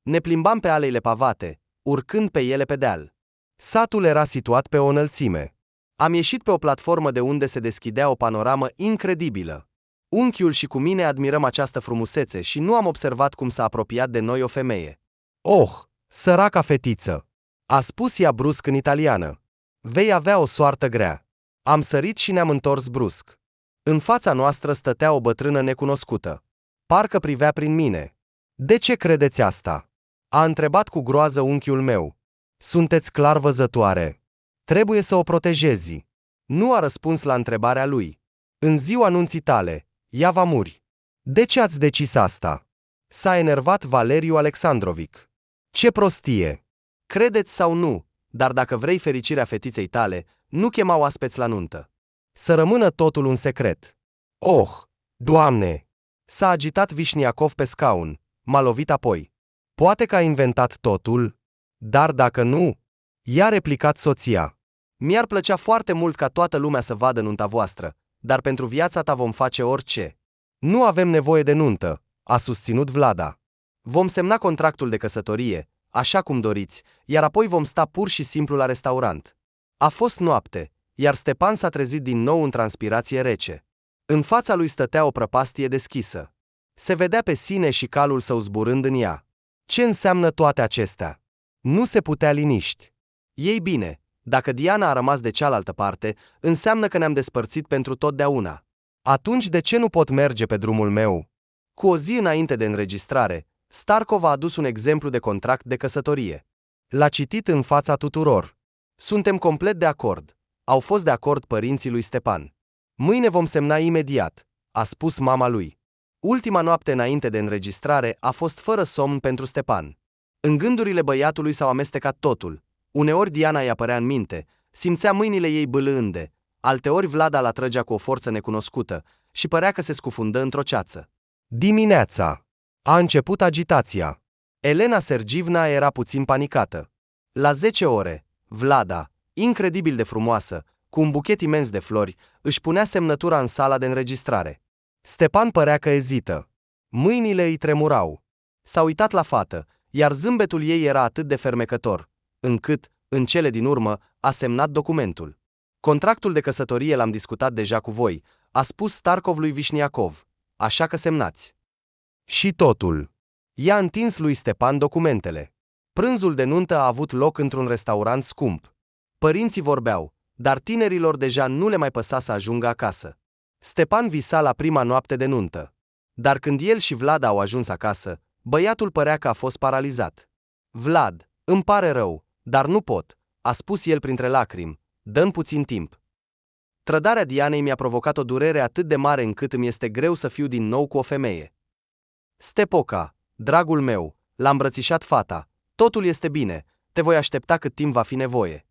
Ne plimbam pe aleile pavate, urcând pe ele pe deal. Satul era situat pe o înălțime. Am ieșit pe o platformă de unde se deschidea o panoramă incredibilă. Unchiul și cu mine admirăm această frumusețe și nu am observat cum s-a apropiat de noi o femeie. Oh, săraca fetiță! A spus ea brusc în italiană. Vei avea o soartă grea. Am sărit și ne-am întors brusc. În fața noastră stătea o bătrână necunoscută. Parcă privea prin mine. De ce credeți asta? A întrebat cu groază unchiul meu. Sunteți clar văzătoare. Trebuie să o protejezi. Nu a răspuns la întrebarea lui. În ziua nunții tale, ea va muri. De ce ați decis asta? S-a enervat Valeriu Alexandrovic. Ce prostie! Credeți sau nu, dar dacă vrei fericirea fetiței tale, nu chema oaspeți la nuntă. Să rămână totul un secret. Oh, Doamne! S-a agitat Vișniacov pe scaun, m-a lovit apoi. Poate că a inventat totul? Dar dacă nu, i-a replicat soția. Mi-ar plăcea foarte mult ca toată lumea să vadă nunta voastră, dar pentru viața ta vom face orice. Nu avem nevoie de nuntă, a susținut Vlada. Vom semna contractul de căsătorie, așa cum doriți, iar apoi vom sta pur și simplu la restaurant. A fost noapte, iar Stepan s-a trezit din nou în transpirație rece. În fața lui stătea o prăpastie deschisă. Se vedea pe sine și calul său zburând în ea. Ce înseamnă toate acestea? Nu se putea liniști. Ei bine, dacă Diana a rămas de cealaltă parte, înseamnă că ne-am despărțit pentru totdeauna. Atunci de ce nu pot merge pe drumul meu? Cu o zi înainte de înregistrare, Starkov a adus un exemplu de contract de căsătorie. L-a citit în fața tuturor. Suntem complet de acord. Au fost de acord părinții lui Stepan. Mâine vom semna imediat, a spus mama lui. Ultima noapte înainte de înregistrare a fost fără somn pentru Stepan. În gândurile băiatului s-au amestecat totul. Uneori Diana îi apărea în minte, simțea mâinile ei bâlâânde, alteori Vlada l atrăgea cu o forță necunoscută și părea că se scufundă într-o ceață. Dimineața. A început agitația. Elena Sergivna era puțin panicată. La 10 ore, Vlada, incredibil de frumoasă, cu un buchet imens de flori, își punea semnătura în sala de înregistrare. Stepan părea că ezită. Mâinile îi tremurau. S-a uitat la fată, iar zâmbetul ei era atât de fermecător, încât, în cele din urmă, a semnat documentul. Contractul de căsătorie l-am discutat deja cu voi, a spus Starkov lui Vișniacov, așa că semnați. Și totul. I-a întins lui Stepan documentele. Prânzul de nuntă a avut loc într-un restaurant scump. Părinții vorbeau, dar tinerilor deja nu le mai păsa să ajungă acasă. Stepan visa la prima noapte de nuntă. Dar când el și Vlad au ajuns acasă, băiatul părea că a fost paralizat. Vlad, îmi pare rău, dar nu pot, a spus el printre lacrimi, dă-mi puțin timp. Trădarea Dianei mi-a provocat o durere atât de mare încât îmi este greu să fiu din nou cu o femeie. Stepoca, dragul meu, l-a îmbrățișat fata, totul este bine, te voi aștepta cât timp va fi nevoie.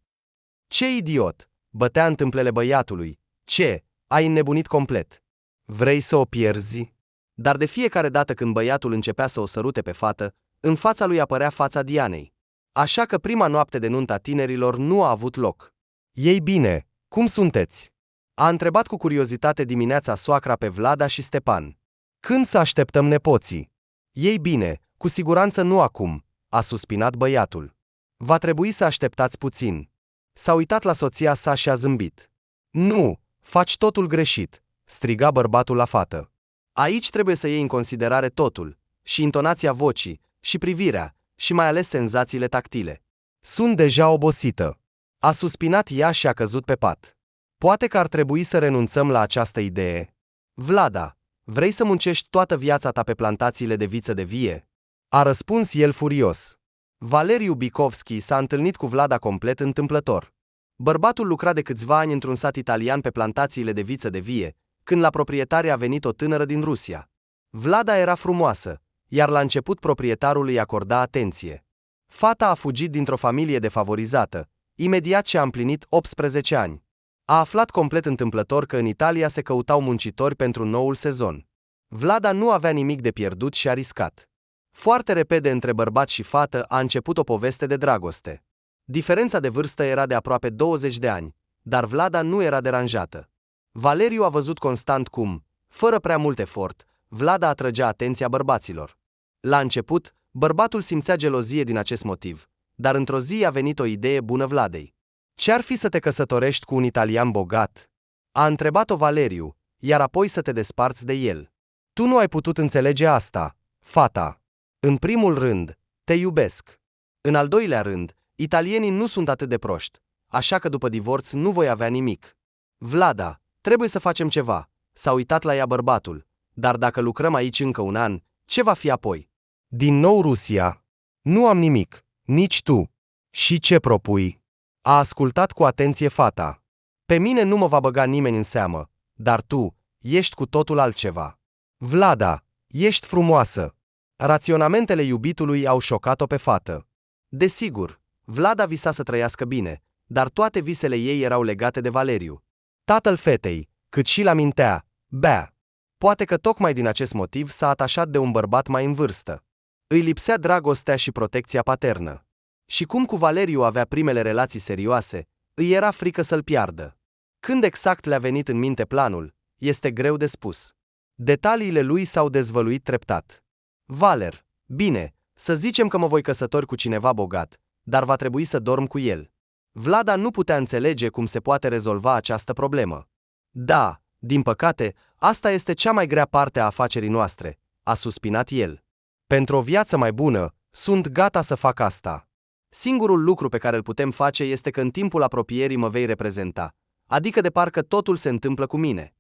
Ce idiot, bătea în tâmplele băiatului, Ce? Ai înnebunit complet. Vrei să o pierzi? Dar de fiecare dată când băiatul începea să o sărute pe fată, în fața lui apărea fața Dianei. Așa că prima noapte de nuntă a tinerilor nu a avut loc. Ei bine, cum sunteți? A întrebat cu curiozitate dimineața soacra pe Vlada și Stepan. Când să așteptăm nepoții? Ei bine, cu siguranță nu acum, a suspinat băiatul. Va trebui să așteptați puțin. S-a uitat la soția sa și a zâmbit. Nu, faci totul greșit, striga bărbatul la fată. Aici trebuie să iei în considerare totul, și intonația vocii, și privirea, și mai ales senzațiile tactile. Sunt deja obosită. A suspinat ea și a căzut pe pat. Poate că ar trebui să renunțăm la această idee. Vlada, vrei să muncești toată viața ta pe plantațiile de viță de vie? A răspuns el furios. Valeriu Bicovski s-a întâlnit cu Vlada complet întâmplător. Bărbatul lucra de câțiva ani într-un sat italian pe plantațiile de viță de vie, când la proprietare a venit o tânără din Rusia. Vlada era frumoasă, iar la început proprietarul îi acorda atenție. Fata a fugit dintr-o familie defavorizată, imediat ce a împlinit 18 ani. A aflat complet întâmplător că în Italia se căutau muncitori pentru noul sezon. Vlada nu avea nimic de pierdut și a riscat. Foarte repede între bărbat și fată a început o poveste de dragoste. Diferența de vârstă era de aproape 20 de ani, dar Vlada nu era deranjată. Valeriu a văzut constant cum, fără prea mult efort, Vlada atrăgea atenția bărbaților. La început, bărbatul simțea gelozie din acest motiv, dar într-o zi a venit o idee bună Vladei. Ce-ar fi să te căsătorești cu un italian bogat? A întrebat-o Valeriu, iar apoi să te desparți de el. Tu nu ai putut înțelege asta, fata. În primul rând, te iubesc. În al doilea rând, italienii nu sunt atât de proști, așa că după divorț nu voi avea nimic. Vlada, trebuie să facem ceva. S-a uitat la ea bărbatul. Dar dacă lucrăm aici încă un an, ce va fi apoi? Din nou Rusia. Nu am nimic, nici tu. Și ce propui? A ascultat cu atenție fata. Pe mine nu mă va băga nimeni în seamă, dar tu, ești cu totul altceva. Vlada, ești frumoasă. Raționamentele iubitului au șocat-o pe fată. Desigur, Vlada visa să trăiască bine, dar toate visele ei erau legate de Valeriu. Tatăl fetei, cât și la mintea, bea. Poate că tocmai din acest motiv s-a atașat de un bărbat mai în vârstă. Îi lipsea dragostea și protecția paternă. Și cum cu Valeriu avea primele relații serioase, îi era frică să-l piardă. Când exact le-a venit în minte planul, este greu de spus. Detaliile lui s-au dezvăluit treptat. Valer, bine, să zicem că mă voi căsători cu cineva bogat, dar va trebui să dorm cu el. Vlada nu putea înțelege cum se poate rezolva această problemă. Da, din păcate, asta este cea mai grea parte a afacerii noastre, a suspinat el. Pentru o viață mai bună, sunt gata să fac asta. Singurul lucru pe care îl putem face este că în timpul apropierii mă vei reprezenta, adică de parcă totul se întâmplă cu mine.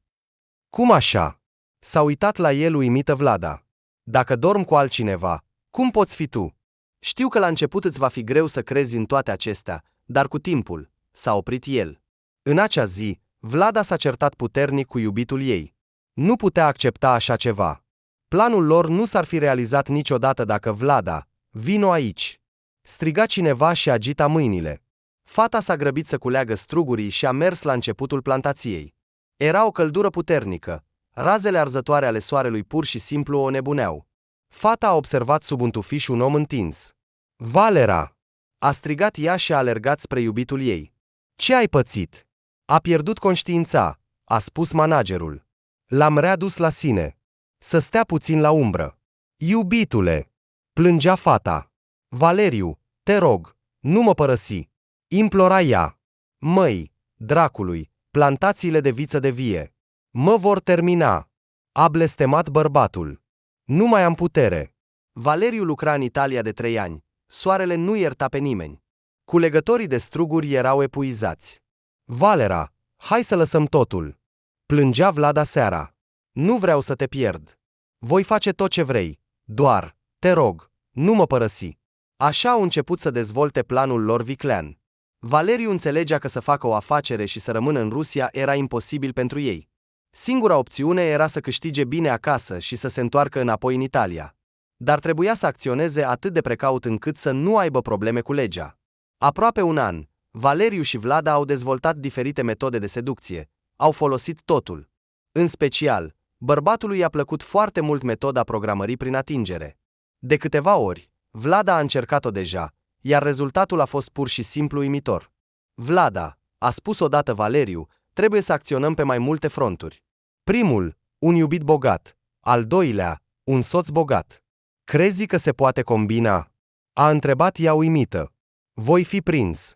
Cum așa? S-a uitat la el uimită Vlada. Dacă dorm cu altcineva, cum poți fi tu? Știu că la început îți va fi greu să crezi în toate acestea, dar cu timpul, s-a oprit el. În acea zi, Vlada s-a certat puternic cu iubitul ei. Nu putea accepta așa ceva. Planul lor nu s-ar fi realizat niciodată dacă Vlada, vino aici. Striga cineva și agita mâinile. Fata s-a grăbit să culeagă strugurii și a mers la începutul plantației. Era o căldură puternică. Razele arzătoare ale soarelui pur și simplu o nebuneau. Fata a observat sub un tufiș un om întins. Valera! A strigat ea și a alergat spre iubitul ei. Ce ai pățit? A pierdut conștiința, a spus managerul. L-am readus la sine. Să stea puțin la umbră. Iubitule! Plângea fata. Valeriu, te rog, nu mă părăsi. Implora ea. Măi, dracului, plantațiile de viță de vie. Mă vor termina. A blestemat bărbatul. Nu mai am putere. Valeriu lucra în Italia de 3 ani. Soarele nu ierta pe nimeni. Culegătorii de struguri erau epuizați. Valera, hai să lăsăm totul. Plângea Vlada seara. Nu vreau să te pierd. Voi face tot ce vrei. Doar, te rog, nu mă părăsi. Așa au început să dezvolte planul lor viclean. Valeriu înțelegea că să facă o afacere și să rămână în Rusia era imposibil pentru ei. Singura opțiune era să câștige bine acasă și să se întoarcă înapoi în Italia. Dar trebuia să acționeze atât de precaut încât să nu aibă probleme cu legea. Aproape un an, Valeriu și Vlada au dezvoltat diferite metode de seducție, au folosit totul. În special, bărbatului i-a plăcut foarte mult metoda programării prin atingere. De câteva ori, Vlada a încercat-o deja, iar rezultatul a fost pur și simplu uimitor. Vlada, a spus odată Valeriu, trebuie să acționăm pe mai multe fronturi. Primul, un iubit bogat. Al doilea, un soț bogat. Crezi că se poate combina? A întrebat ea uimită. Voi fi prins.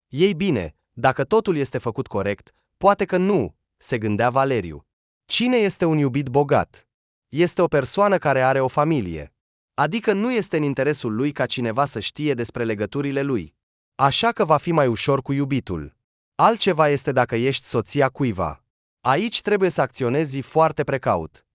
Ei bine, dacă totul este făcut corect, poate că nu, se gândea Valeriu. Cine este un iubit bogat? Este o persoană care are o familie. Adică nu este în interesul lui ca cineva să știe despre legăturile lui. Așa că va fi mai ușor cu iubitul. Altceva este dacă ești soția cuiva. Aici trebuie să acționezi foarte precaut.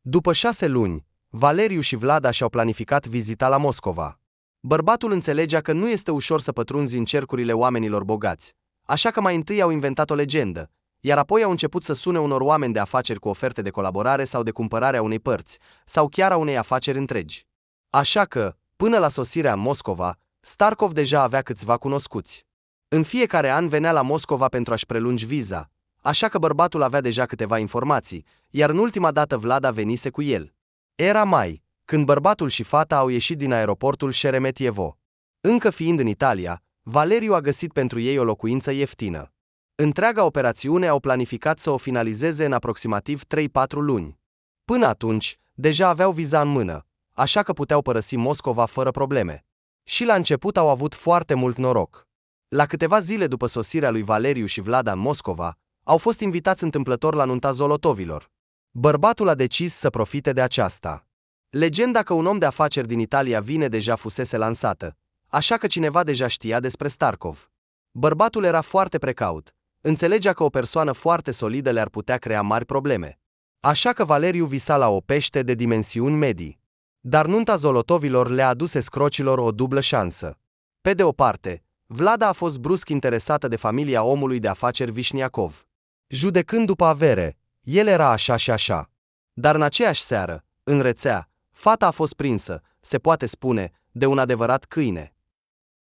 După 6 luni, Valeriu și Vlada și-au planificat vizita la Moscova. Bărbatul înțelegea că nu este ușor să pătrunzi în cercurile oamenilor bogați, așa că mai întâi au inventat o legendă, iar apoi au început să sune unor oameni de afaceri cu oferte de colaborare sau de cumpărare a unei părți, sau chiar a unei afaceri întregi. Așa că, până la sosirea în Moscova, Starkov deja avea câțiva cunoscuți. În fiecare an venea la Moscova pentru a-și prelungi viza, așa că bărbatul avea deja câteva informații, iar în ultima dată Vlada venise cu el. Era mai, când bărbatul și fata au ieșit din aeroportul Șeremetievo. Încă fiind în Italia, Valeriu a găsit pentru ei o locuință ieftină. Întreaga operațiune au planificat să o finalizeze în aproximativ 3-4 luni. Până atunci, deja aveau viza în mână, așa că puteau părăsi Moscova fără probleme. Și la început au avut foarte mult noroc. La câteva zile după sosirea lui Valeriu și Vlada în Moscova, au fost invitați întâmplător la nunta Zolotovilor. Bărbatul a decis să profite de aceasta. Legenda că un om de afaceri din Italia vine deja fusese lansată, așa că cineva deja știa despre Starkov. Bărbatul era foarte precaut, înțelegea că o persoană foarte solidă le-ar putea crea mari probleme. Așa că Valeriu visa la o pește de dimensiuni medii. Dar nunta Zolotovilor le-a adus escrocilor o dublă șansă. Pe de o parte, Vlada a fost brusc interesată de familia omului de afaceri Vișniacov. Judecând după avere, el era așa și așa. Dar în aceeași seară, în rețea, fata a fost prinsă, se poate spune, de un adevărat câine.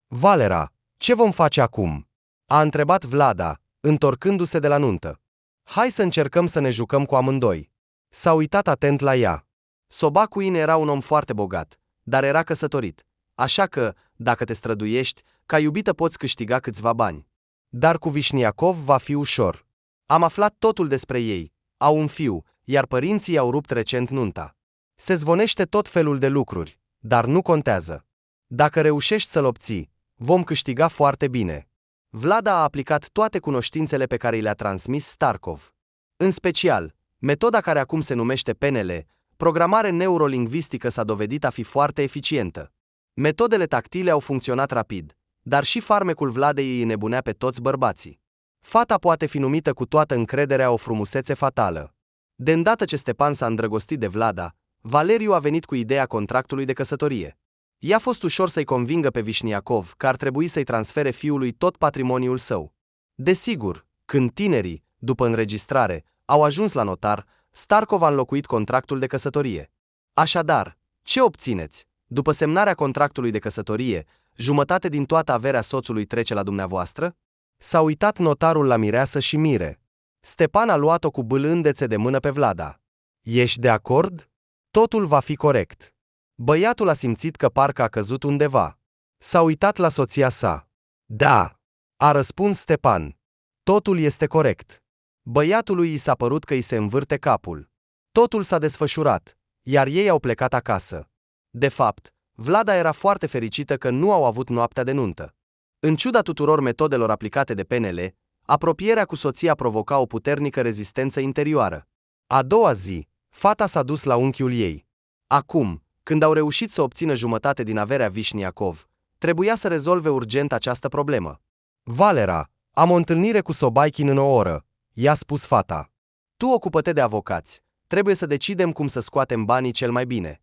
Valera, ce vom face acum? A întrebat Vlada, întorcându-se de la nuntă. Hai să încercăm să ne jucăm cu amândoi. S-a uitat atent la ea. Sobacuin era un om foarte bogat, dar era căsătorit, așa că, dacă te străduiești, ca iubită poți câștiga câțiva bani. Dar cu Vișniacov va fi ușor. Am aflat totul despre ei, au un fiu, iar părinții au rupt recent nunta. Se zvonește tot felul de lucruri, dar nu contează. Dacă reușești să-l obții, vom câștiga foarte bine. Vlada a aplicat toate cunoștințele pe care le-a transmis Starkov. În special, metoda care acum se numește PNL, programare neurolingvistică, s-a dovedit a fi foarte eficientă. Metodele tactile au funcționat rapid, dar și farmecul Vladei îi înnebunea pe toți bărbații. Fata poate fi numită cu toată încrederea o frumusețe fatală. De îndată ce Stepan s-a îndrăgostit de Vlada, Valeriu a venit cu ideea contractului de căsătorie. I-a fost ușor să-i convingă pe Vișniacov că ar trebui să-i transfere fiului tot patrimoniul său. Desigur, când tinerii, după înregistrare, au ajuns la notar, Starkov a înlocuit contractul de căsătorie. Așadar, ce obțineți? După semnarea contractului de căsătorie, jumătate din toată averea soțului trece la dumneavoastră? S-a uitat notarul la mireasă și mire. Stepan a luat-o cu bâlândețe de mână pe Vlada. Ești de acord? Totul va fi corect. Băiatul a simțit că parcă a căzut undeva. S-a uitat la soția sa. Da, a răspuns Stepan. Totul este corect. Băiatului i s-a părut că îi se învârte capul. Totul s-a desfășurat, iar ei au plecat acasă. De fapt, Vlada era foarte fericită că nu au avut noaptea de nuntă. În ciuda tuturor metodelor aplicate de PNL, apropierea cu soția provoca o puternică rezistență interioară. A doua zi, fata s-a dus la unchiul ei. Acum, când au reușit să obțină jumătate din averea Vișniacov, trebuia să rezolve urgent această problemă. Valera, am o întâlnire cu Sobaichin în o oră, i-a spus fata. Tu ocupă-te de avocați, trebuie să decidem cum să scoatem banii cel mai bine.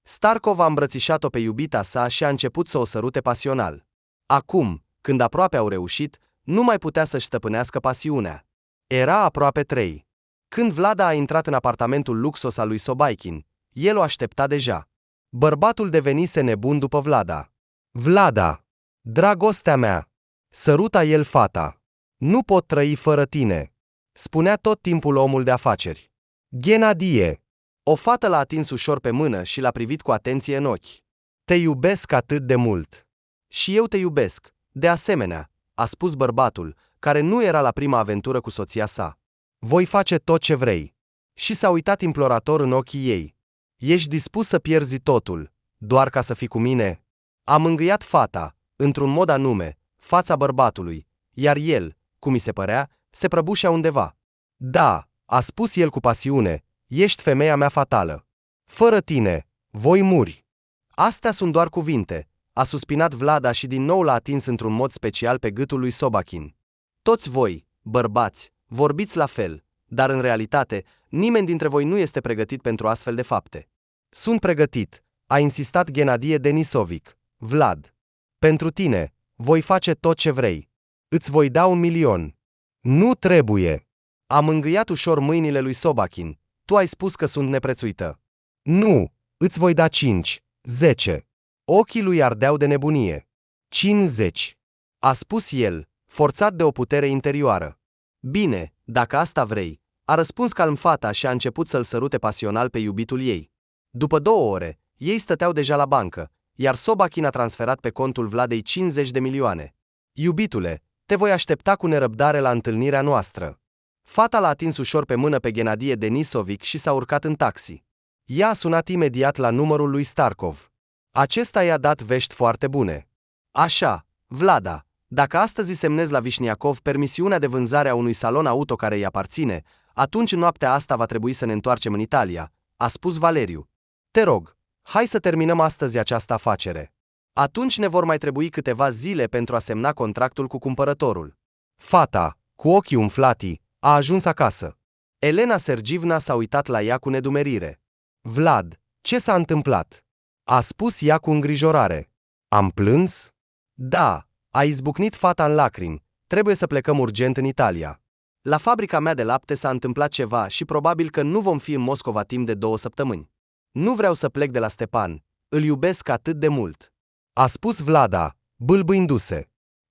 Starkov a îmbrățișat-o pe iubita sa și a început să o sărute pasional. Acum, când aproape au reușit, nu mai putea să-și stăpânească pasiunea. Era aproape 3. Când Vlada a intrat în apartamentul luxos al lui Sobaichin, el o aștepta deja. Bărbatul devenise nebun după Vlada. Vlada, dragostea mea, săruta el fata. Nu pot trăi fără tine. spunea tot timpul omul de afaceri. Ghenadie! O fată l-a atins ușor pe mână și l-a privit cu atenție în ochi. Te iubesc atât de mult. Și eu te iubesc, de asemenea, a spus bărbatul, care nu era la prima aventură cu soția sa. Voi face tot ce vrei. Și s-a uitat implorator în ochii ei. Ești dispus să pierzi totul, doar ca să fii cu mine? A mângâiat fata, într-un mod anume, fața bărbatului, iar el, cum mi se părea, se prăbușea undeva. Da, a spus el cu pasiune, ești femeia mea fatală. Fără tine, voi muri. Astea sunt doar cuvinte, a suspinat Vlada și din nou l-a atins într-un mod special pe gâtul lui Sobachin. Toți voi, bărbați, vorbiți la fel, dar în realitate, nimeni dintre voi nu este pregătit pentru astfel de fapte. Sunt pregătit, a insistat Ghenadie Denisovic. Vlad. Pentru tine, voi face tot ce vrei. Îți voi da 1.000.000. Nu trebuie. A mângâiat ușor mâinile lui Sobachin. Tu ai spus că sunt neprețuită. Nu, îți voi da 5, 10. Ochii lui ardeau de nebunie. 50. A spus el, forțat de o putere interioară. Bine, dacă asta vrei, a răspuns calm fata și a început să-l sărute pasional pe iubitul ei. După 2 ore, ei stăteau deja la bancă, iar Sobachin a transferat pe contul Vladei 50 de milioane. Iubitule, te voi aștepta cu nerăbdare la întâlnirea noastră. Fata l-a atins ușor pe mână pe Ghenadie Denisovic și s-a urcat în taxi. Ea a sunat imediat la numărul lui Starkov. Acesta i-a dat vești foarte bune. Așa, Vlada, dacă astăzi semnezi la Vișniacov permisiunea de vânzare a unui salon auto care îi aparține, atunci în noaptea asta va trebui să ne întoarcem în Italia, a spus Valeriu. Te rog, hai să terminăm astăzi această afacere. Atunci ne vor mai trebui câteva zile pentru a semna contractul cu cumpărătorul. Fata, cu ochii umflati, a ajuns acasă. Elena Sergivna s-a uitat la ea cu nedumerire. Vlad, ce s-a întâmplat? A spus ea cu îngrijorare. Am plâns? Da, a izbucnit fata în lacrimi. Trebuie să plecăm urgent în Italia. La fabrica mea de lapte s-a întâmplat ceva și probabil că nu vom fi în Moscova timp de 2 săptămâni. Nu vreau să plec de la Stepan, îl iubesc atât de mult. A spus Vlada, bâlbâindu-se.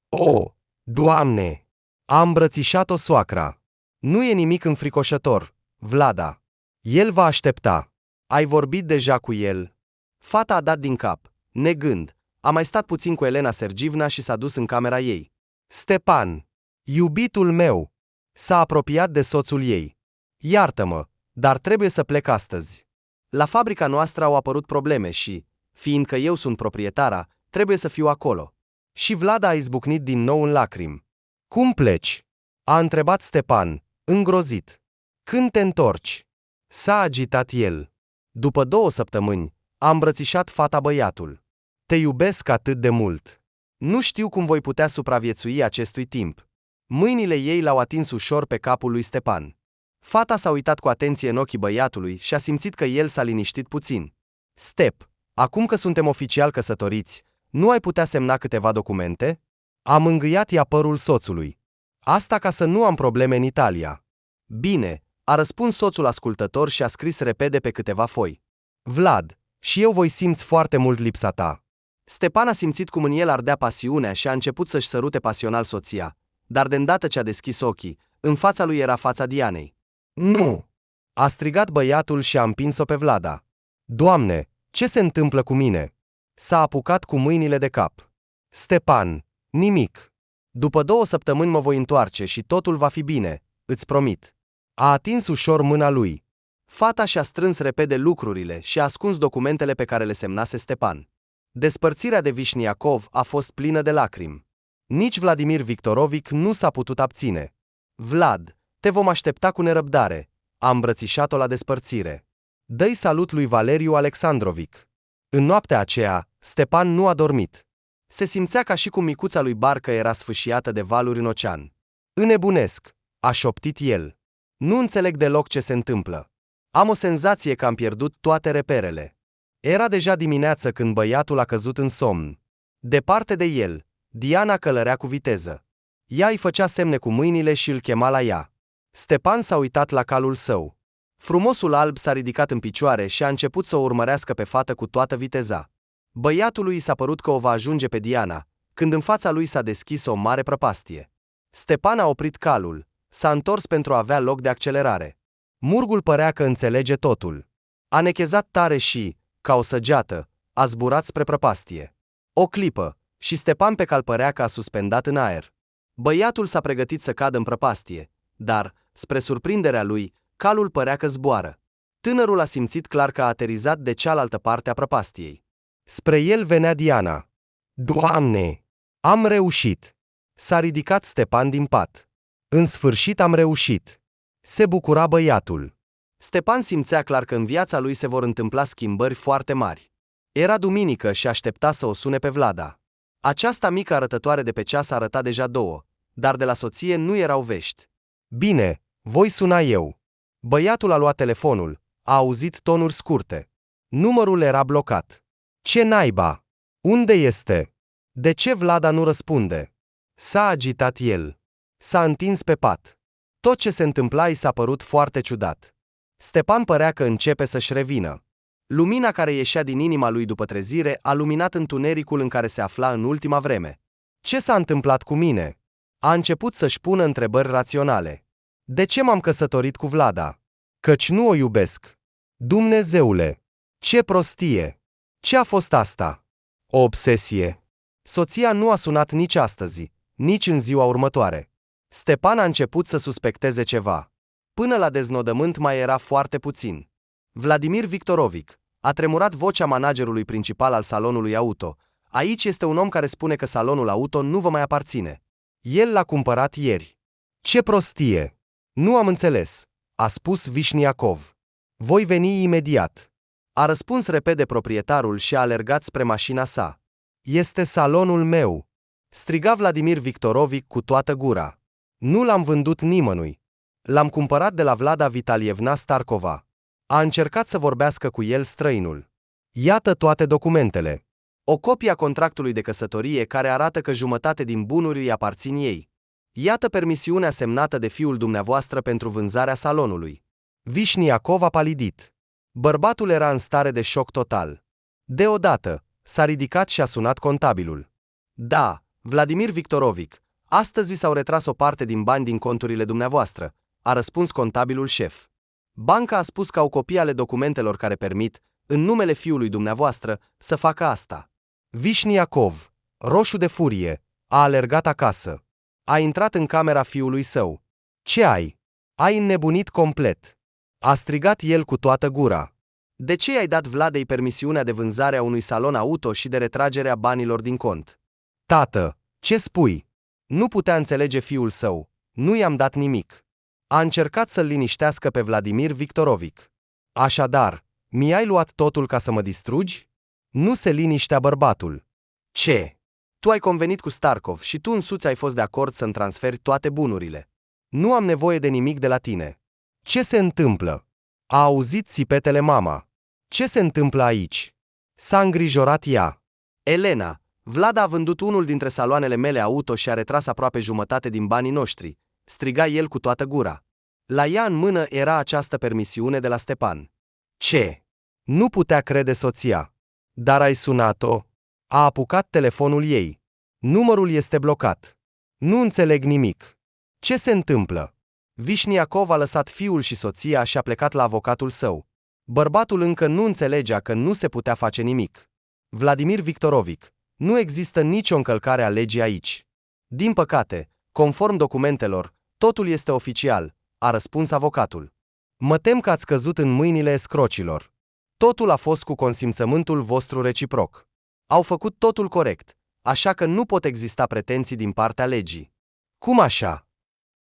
O, Doamne! A îmbrățișat-o soacra. Nu e nimic înfricoșător, Vlada. El va aștepta. Ai vorbit deja cu el? Fata a dat din cap, negând. A mai stat puțin cu Elena Sergivna și s-a dus în camera ei. Stepan, iubitul meu, s-a apropiat de soțul ei. Iartă-mă, dar trebuie să plec astăzi. La fabrica noastră au apărut probleme și, fiindcă eu sunt proprietara, trebuie să fiu acolo. Și Vlada a izbucnit din nou în lacrimi. Cum pleci? A întrebat Stepan, îngrozit. Când te întorci? S-a agitat el. După 2 săptămâni, a îmbrățișat fata băiatul. Te iubesc atât de mult. Nu știu cum voi putea supraviețui acestui timp. Mâinile ei l-au atins ușor pe capul lui Stepan. Fata s-a uitat cu atenție în ochii băiatului și a simțit că el s-a liniștit puțin. Step, acum că suntem oficial căsătoriți, nu ai putea semna câteva documente? A mângâiat ea părul soțului. Asta ca să nu am probleme în Italia. Bine, a răspuns soțul ascultător și a scris repede pe câteva foi. Vlad, și eu voi simți foarte mult lipsa ta. Stepan a simțit cum în el ardea pasiunea și a început să-și sărute pasional soția, dar de îndată ce a deschis ochii, în fața lui era fața Dianei. Nu! A strigat băiatul și a împins-o pe Vlada. Doamne, ce se întâmplă cu mine? S-a apucat cu mâinile de cap. Stepan, nimic. După 2 săptămâni mă voi întoarce și totul va fi bine, îți promit. A atins ușor mâna lui. Fata și-a strâns repede lucrurile și a ascuns documentele pe care le semnase Stepan. Despărțirea de Vișniacov a fost plină de lacrimi. Nici Vladimir Victorovic nu s-a putut abține. Vlad, te vom aștepta cu nerăbdare. A îmbrățișat-o la despărțire. Dă-i salut lui Valeriu Alexandrovic. În noaptea aceea, Stepan nu a dormit. Se simțea ca și cum micuța lui barcă era sfâșiată de valuri în ocean. Înnebunesc, a șoptit el. Nu înțeleg deloc ce se întâmplă. Am o senzație că am pierdut toate reperele. Era deja dimineață când băiatul a căzut în somn. Departe de el, Diana călărea cu viteză. Ea îi făcea semne cu mâinile și îl chema la ea. Stepan s-a uitat la calul său. Frumosul alb s-a ridicat în picioare și a început să o urmărească pe fată cu toată viteza. Băiatului i s-a părut că o va ajunge pe Diana, când în fața lui s-a deschis o mare prăpastie. Stepan a oprit calul, S-a întors pentru a avea loc de accelerare. Murgul părea că înțelege totul. A nechezat tare și, ca o săgeată, a zburat spre prăpastie. O clipă, și Stepan pe cal părea că a suspendat în aer. Băiatul s-a pregătit să cadă în prăpastie, dar, spre surprinderea lui, calul părea că zboară. Tânărul a simțit clar că a aterizat de cealaltă parte a prăpastiei. Spre el venea Diana. Doamne! Am reușit! S-a ridicat Stepan din pat. În sfârșit am reușit! Se bucura băiatul. Stepan simțea clar că în viața lui se vor întâmpla schimbări foarte mari. Era duminică și aștepta să o sune pe Vlada. Aceasta mică arătătoare de pe ceas arăta deja 2, dar de la soție nu erau vești. Bine, voi suna eu. Băiatul a luat telefonul, a auzit tonuri scurte. Numărul era blocat. Ce naiba? Unde este? De ce Vlada nu răspunde? S-a agitat el. S-a întins pe pat. Tot ce se întâmpla i s-a părut foarte ciudat. Stepan părea că începe să-și revină. Lumina care ieșea din inima lui după trezire a luminat întunericul în care se afla în ultima vreme. Ce s-a întâmplat cu mine? A început să-și pună întrebări raționale. De ce m-am căsătorit cu Vlada? Căci nu o iubesc. Dumnezeule! Ce prostie! Ce a fost asta? O obsesie. Soția nu a sunat nici astăzi, nici în ziua următoare. Stepan a început să suspecteze ceva. Până la deznodământ mai era foarte puțin. Vladimir Victorovic. A tremurat vocea managerului principal al salonului auto. Aici este un om care spune că salonul auto nu vă mai aparține. El l-a cumpărat ieri. Ce prostie! Nu am înțeles, a spus Vișniacov. Voi veni imediat. A răspuns repede proprietarul și a alergat spre mașina sa. Este salonul meu, striga Vladimir Victorovic cu toată gura. Nu l-am vândut nimănui. L-am cumpărat de la Vlada Vitalievna Starkova. A încercat să vorbească cu el străinul. Iată toate documentele. O copie a contractului de căsătorie care arată că jumătate din bunuri îi aparțin ei. Iată permisiunea semnată de fiul dumneavoastră pentru vânzarea salonului. Vișniacov a palidit. Bărbatul era în stare de șoc total. Deodată, s-a ridicat și a sunat contabilul. Da, Vladimir Victorovic, astăzi s-au retras o parte din bani din conturile dumneavoastră, a răspuns contabilul șef. Banca a spus că au copii ale documentelor care permit, în numele fiului dumneavoastră, să facă asta. Vișniacov, roșu de furie, a alergat acasă. A intrat în camera fiului său. Ce ai? Ai înnebunit complet. A strigat el cu toată gura. De ce i-ai dat Vladei permisiunea de vânzare a unui salon auto și de retragerea banilor din cont? Tată, ce spui? Nu putea înțelege fiul său. Nu i-am dat nimic. A încercat să-l liniștească pe Vladimir Victorovic. Așadar, mi-ai luat totul ca să mă distrugi? Nu se liniștea bărbatul. Ce? Tu ai convenit cu Starkov și tu însuți ai fost de acord să-mi transferi toate bunurile. Nu am nevoie de nimic de la tine. Ce se întâmplă? A auzit țipetele mama. Ce se întâmplă aici? S-a îngrijorat ea. Elena, Vlada a vândut unul dintre saloanele mele auto și a retras aproape jumătate din banii noștri, striga el cu toată gura. La ea în mână era această permisiune de la Stepan. Ce? Nu putea crede soția. Dar ai sunat-o? A apucat telefonul ei. Numărul este blocat. Nu înțeleg nimic. Ce se întâmplă? Vișniacov a lăsat fiul și soția și a plecat la avocatul său. Bărbatul încă nu înțelegea că nu se putea face nimic. Vladimir Victorovic, nu există nicio încălcare a legii aici. Din păcate, conform documentelor, totul este oficial, a răspuns avocatul. Mă tem că ați căzut în mâinile escrocilor. Totul a fost cu consimțământul vostru reciproc. Au făcut totul corect, așa că nu pot exista pretenții din partea legii. Cum așa?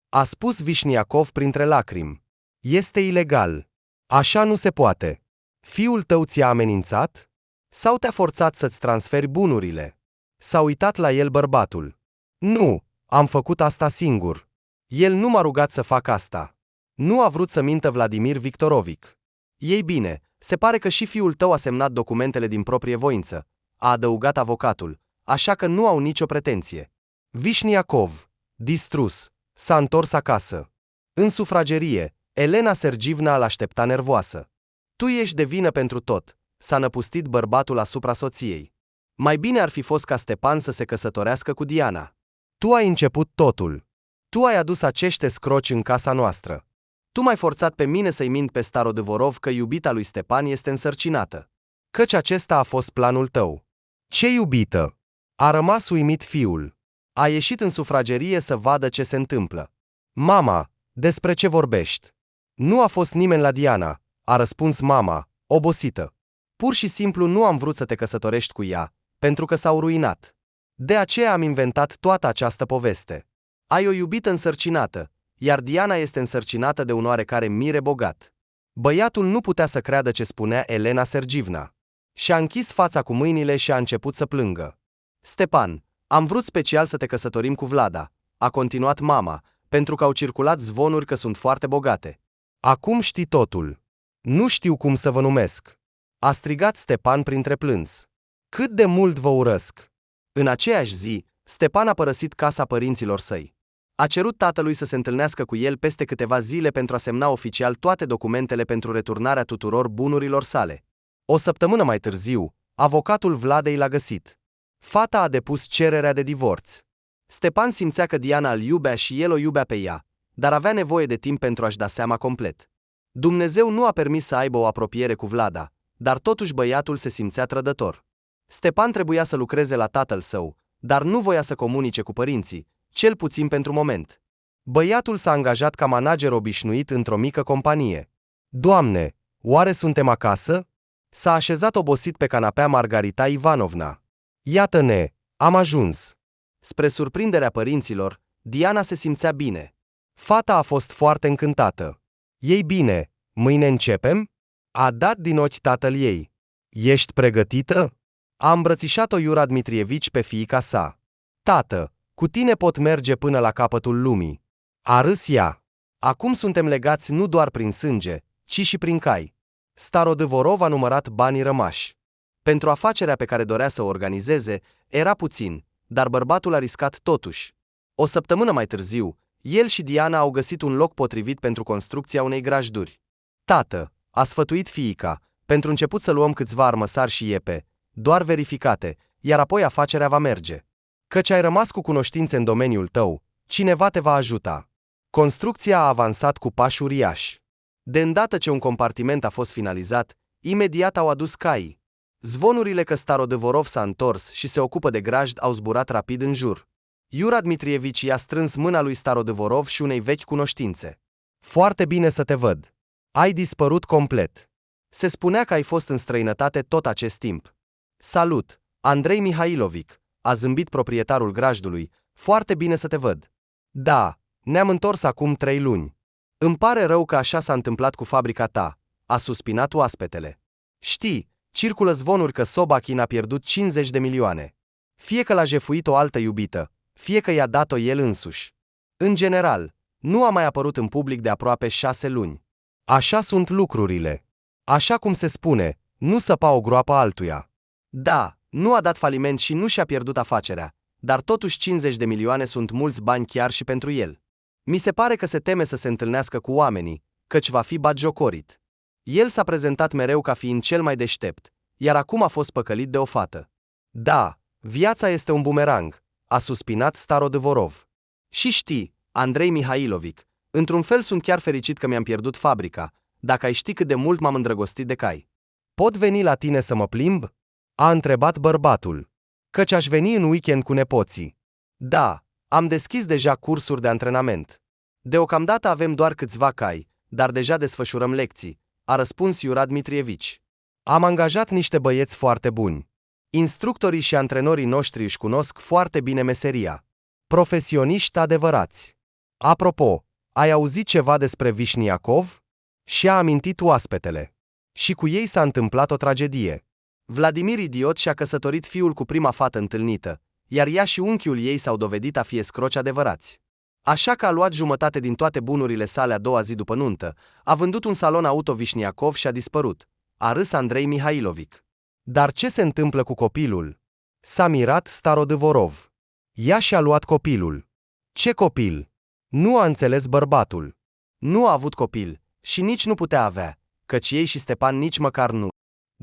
A spus Vișniacov printre lacrimi. Este ilegal. Așa nu se poate. Fiul tău ți-a amenințat? Sau te-a forțat să-ți transferi bunurile? S-a uitat la el bărbatul. Nu, am făcut asta singur. El nu m-a rugat să fac asta. Nu a vrut să mintă Vladimir Victorovic. Ei bine, se pare că și fiul tău a semnat documentele din proprie voință, a adăugat avocatul, așa că nu au nicio pretenție. Vișniacov, distrus, s-a întors acasă. În sufragerie, Elena Sergivna îl aștepta nervoasă. Tu ești de vină pentru tot, s-a năpustit bărbatul asupra soției. Mai bine ar fi fost ca Stepan să se căsătorească cu Diana. Tu ai început totul. Tu ai adus acește scroci în casa noastră. Tu m-ai forțat pe mine să-i mint pe Starodâvorov că iubita lui Stepan este însărcinată. Căci acesta a fost planul tău. Ce iubită? A rămas uimit fiul. A ieșit în sufragerie să vadă ce se întâmplă. Mama, despre ce vorbești? Nu a fost nimeni la Diana, a răspuns mama, obosită. Pur și simplu nu am vrut să te căsătorești cu ea, pentru că s-au ruinat. De aceea am inventat toată această poveste. Ai o iubită însărcinată, iar Diana este însărcinată de un oarecare mire bogat. Băiatul nu putea să creadă ce spunea Elena Sergivna. Și-a închis fața cu mâinile și a început să plângă. Stepan, am vrut special să te căsătorim cu Vlada, a continuat mama, pentru că au circulat zvonuri că sunt foarte bogate. Acum știi totul. Nu știu cum să vă numesc. A strigat Stepan printre plâns. Cât de mult vă urăsc! În aceeași zi, Stepan a părăsit casa părinților săi. A cerut tatălui să se întâlnească cu el peste câteva zile pentru a semna oficial toate documentele pentru returnarea tuturor bunurilor sale. O săptămână mai târziu, avocatul Vladei l-a găsit. Fata a depus cererea de divorț. Stepan simțea că Diana îl iubea și el o iubea pe ea, dar avea nevoie de timp pentru a-și da seama complet. Dumnezeu nu a permis să aibă o apropiere cu Vlada, dar totuși băiatul se simțea trădător. Stepan trebuia să lucreze la tatăl său, dar nu voia să comunice cu părinții, cel puțin pentru moment. Băiatul s-a angajat ca manager obișnuit într-o mică companie. Doamne, oare suntem acasă? S-a așezat obosit pe canapea Margarita Ivanovna. Iată-ne, am ajuns. Spre surprinderea părinților, Diana se simțea bine. Fata a fost foarte încântată. Ei bine, mâine începem? A dat din ochi tatăl ei. Ești pregătită? A îmbrățișat-o Iura Dmitrievici pe fiica sa. Tată, cu tine pot merge până la capătul lumii. A râs ea. Acum suntem legați nu doar prin sânge, ci și prin cai. Starodâvorov a numărat banii rămași. Pentru afacerea pe care dorea să o organizeze, era puțin, dar bărbatul a riscat totuși. O săptămână mai târziu, el și Diana au găsit un loc potrivit pentru construcția unei grajduri. Tată, a sfătuit fiica, pentru început să luăm câțiva armăsari și iepe, doar verificate, iar apoi afacerea va merge. Căci ai rămas cu cunoștințe în domeniul tău, cineva te va ajuta. Construcția a avansat cu pași uriași. De îndată ce un compartiment a fost finalizat, imediat au adus caii. Zvonurile că Starodâvorov s-a întors și se ocupă de grajd au zburat rapid în jur. Iura Dmitrievici i-a strâns mâna lui Starodâvorov și unei vechi cunoștințe. Foarte bine să te văd. Ai dispărut complet. Se spunea că ai fost în străinătate tot acest timp. Salut, Andrei Mihailovic, a zâmbit proprietarul grajdului, foarte bine să te văd. Da, ne-am întors acum 3 luni. Îmi pare rău că așa s-a întâmplat cu fabrica ta, a suspinat oaspetele. Știi, circulă zvonuri că Sobachin a pierdut 50 de milioane. Fie că l-a jefuit o altă iubită, fie că i-a dat-o el însuși. În general, nu a mai apărut în public de aproape 6 luni. Așa sunt lucrurile. Așa cum se spune, nu săpa o groapă altuia. Da, nu a dat faliment și nu și-a pierdut afacerea, dar totuși 50 de milioane sunt mulți bani chiar și pentru el. Mi se pare că se teme să se întâlnească cu oamenii, căci va fi batjocorit. El s-a prezentat mereu ca fiind cel mai deștept, iar acum a fost păcălit de o fată. Da, viața este un bumerang, a suspinat Starodâvorov. Și știi, Andrei Mihailovic, într-un fel sunt chiar fericit că mi-am pierdut fabrica, dacă ai ști cât de mult m-am îndrăgostit de cai. Pot veni la tine să mă plimb? A întrebat bărbatul. Căci aș veni în weekend cu nepoții. Da, am deschis deja cursuri de antrenament. Deocamdată avem doar câțiva cai, dar deja desfășurăm lecții, a răspuns Iura Dmitrievici. Am angajat niște băieți foarte buni. Instructorii și antrenorii noștri își cunosc foarte bine meseria. Profesioniști adevărați. Apropo, ai auzit ceva despre Vișniacov? Și-a amintit oaspetele. Și cu ei s-a întâmplat o tragedie. Vladimir Idiot și-a căsătorit fiul cu prima fată întâlnită, iar ea și unchiul ei s-au dovedit a fi escroci adevărați. Așa că a luat jumătate din toate bunurile sale a doua zi după nuntă, a vândut un salon auto Vișniacov și a dispărut. A râs Andrei Mihailovic. Dar ce se întâmplă cu copilul? S-a mirat Starodâvorov. Ea și-a luat copilul. Ce copil? Nu a înțeles bărbatul. Nu a avut copil și nici nu putea avea, căci ei și Stepan nici măcar nu.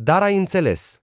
Dar ai înțeles.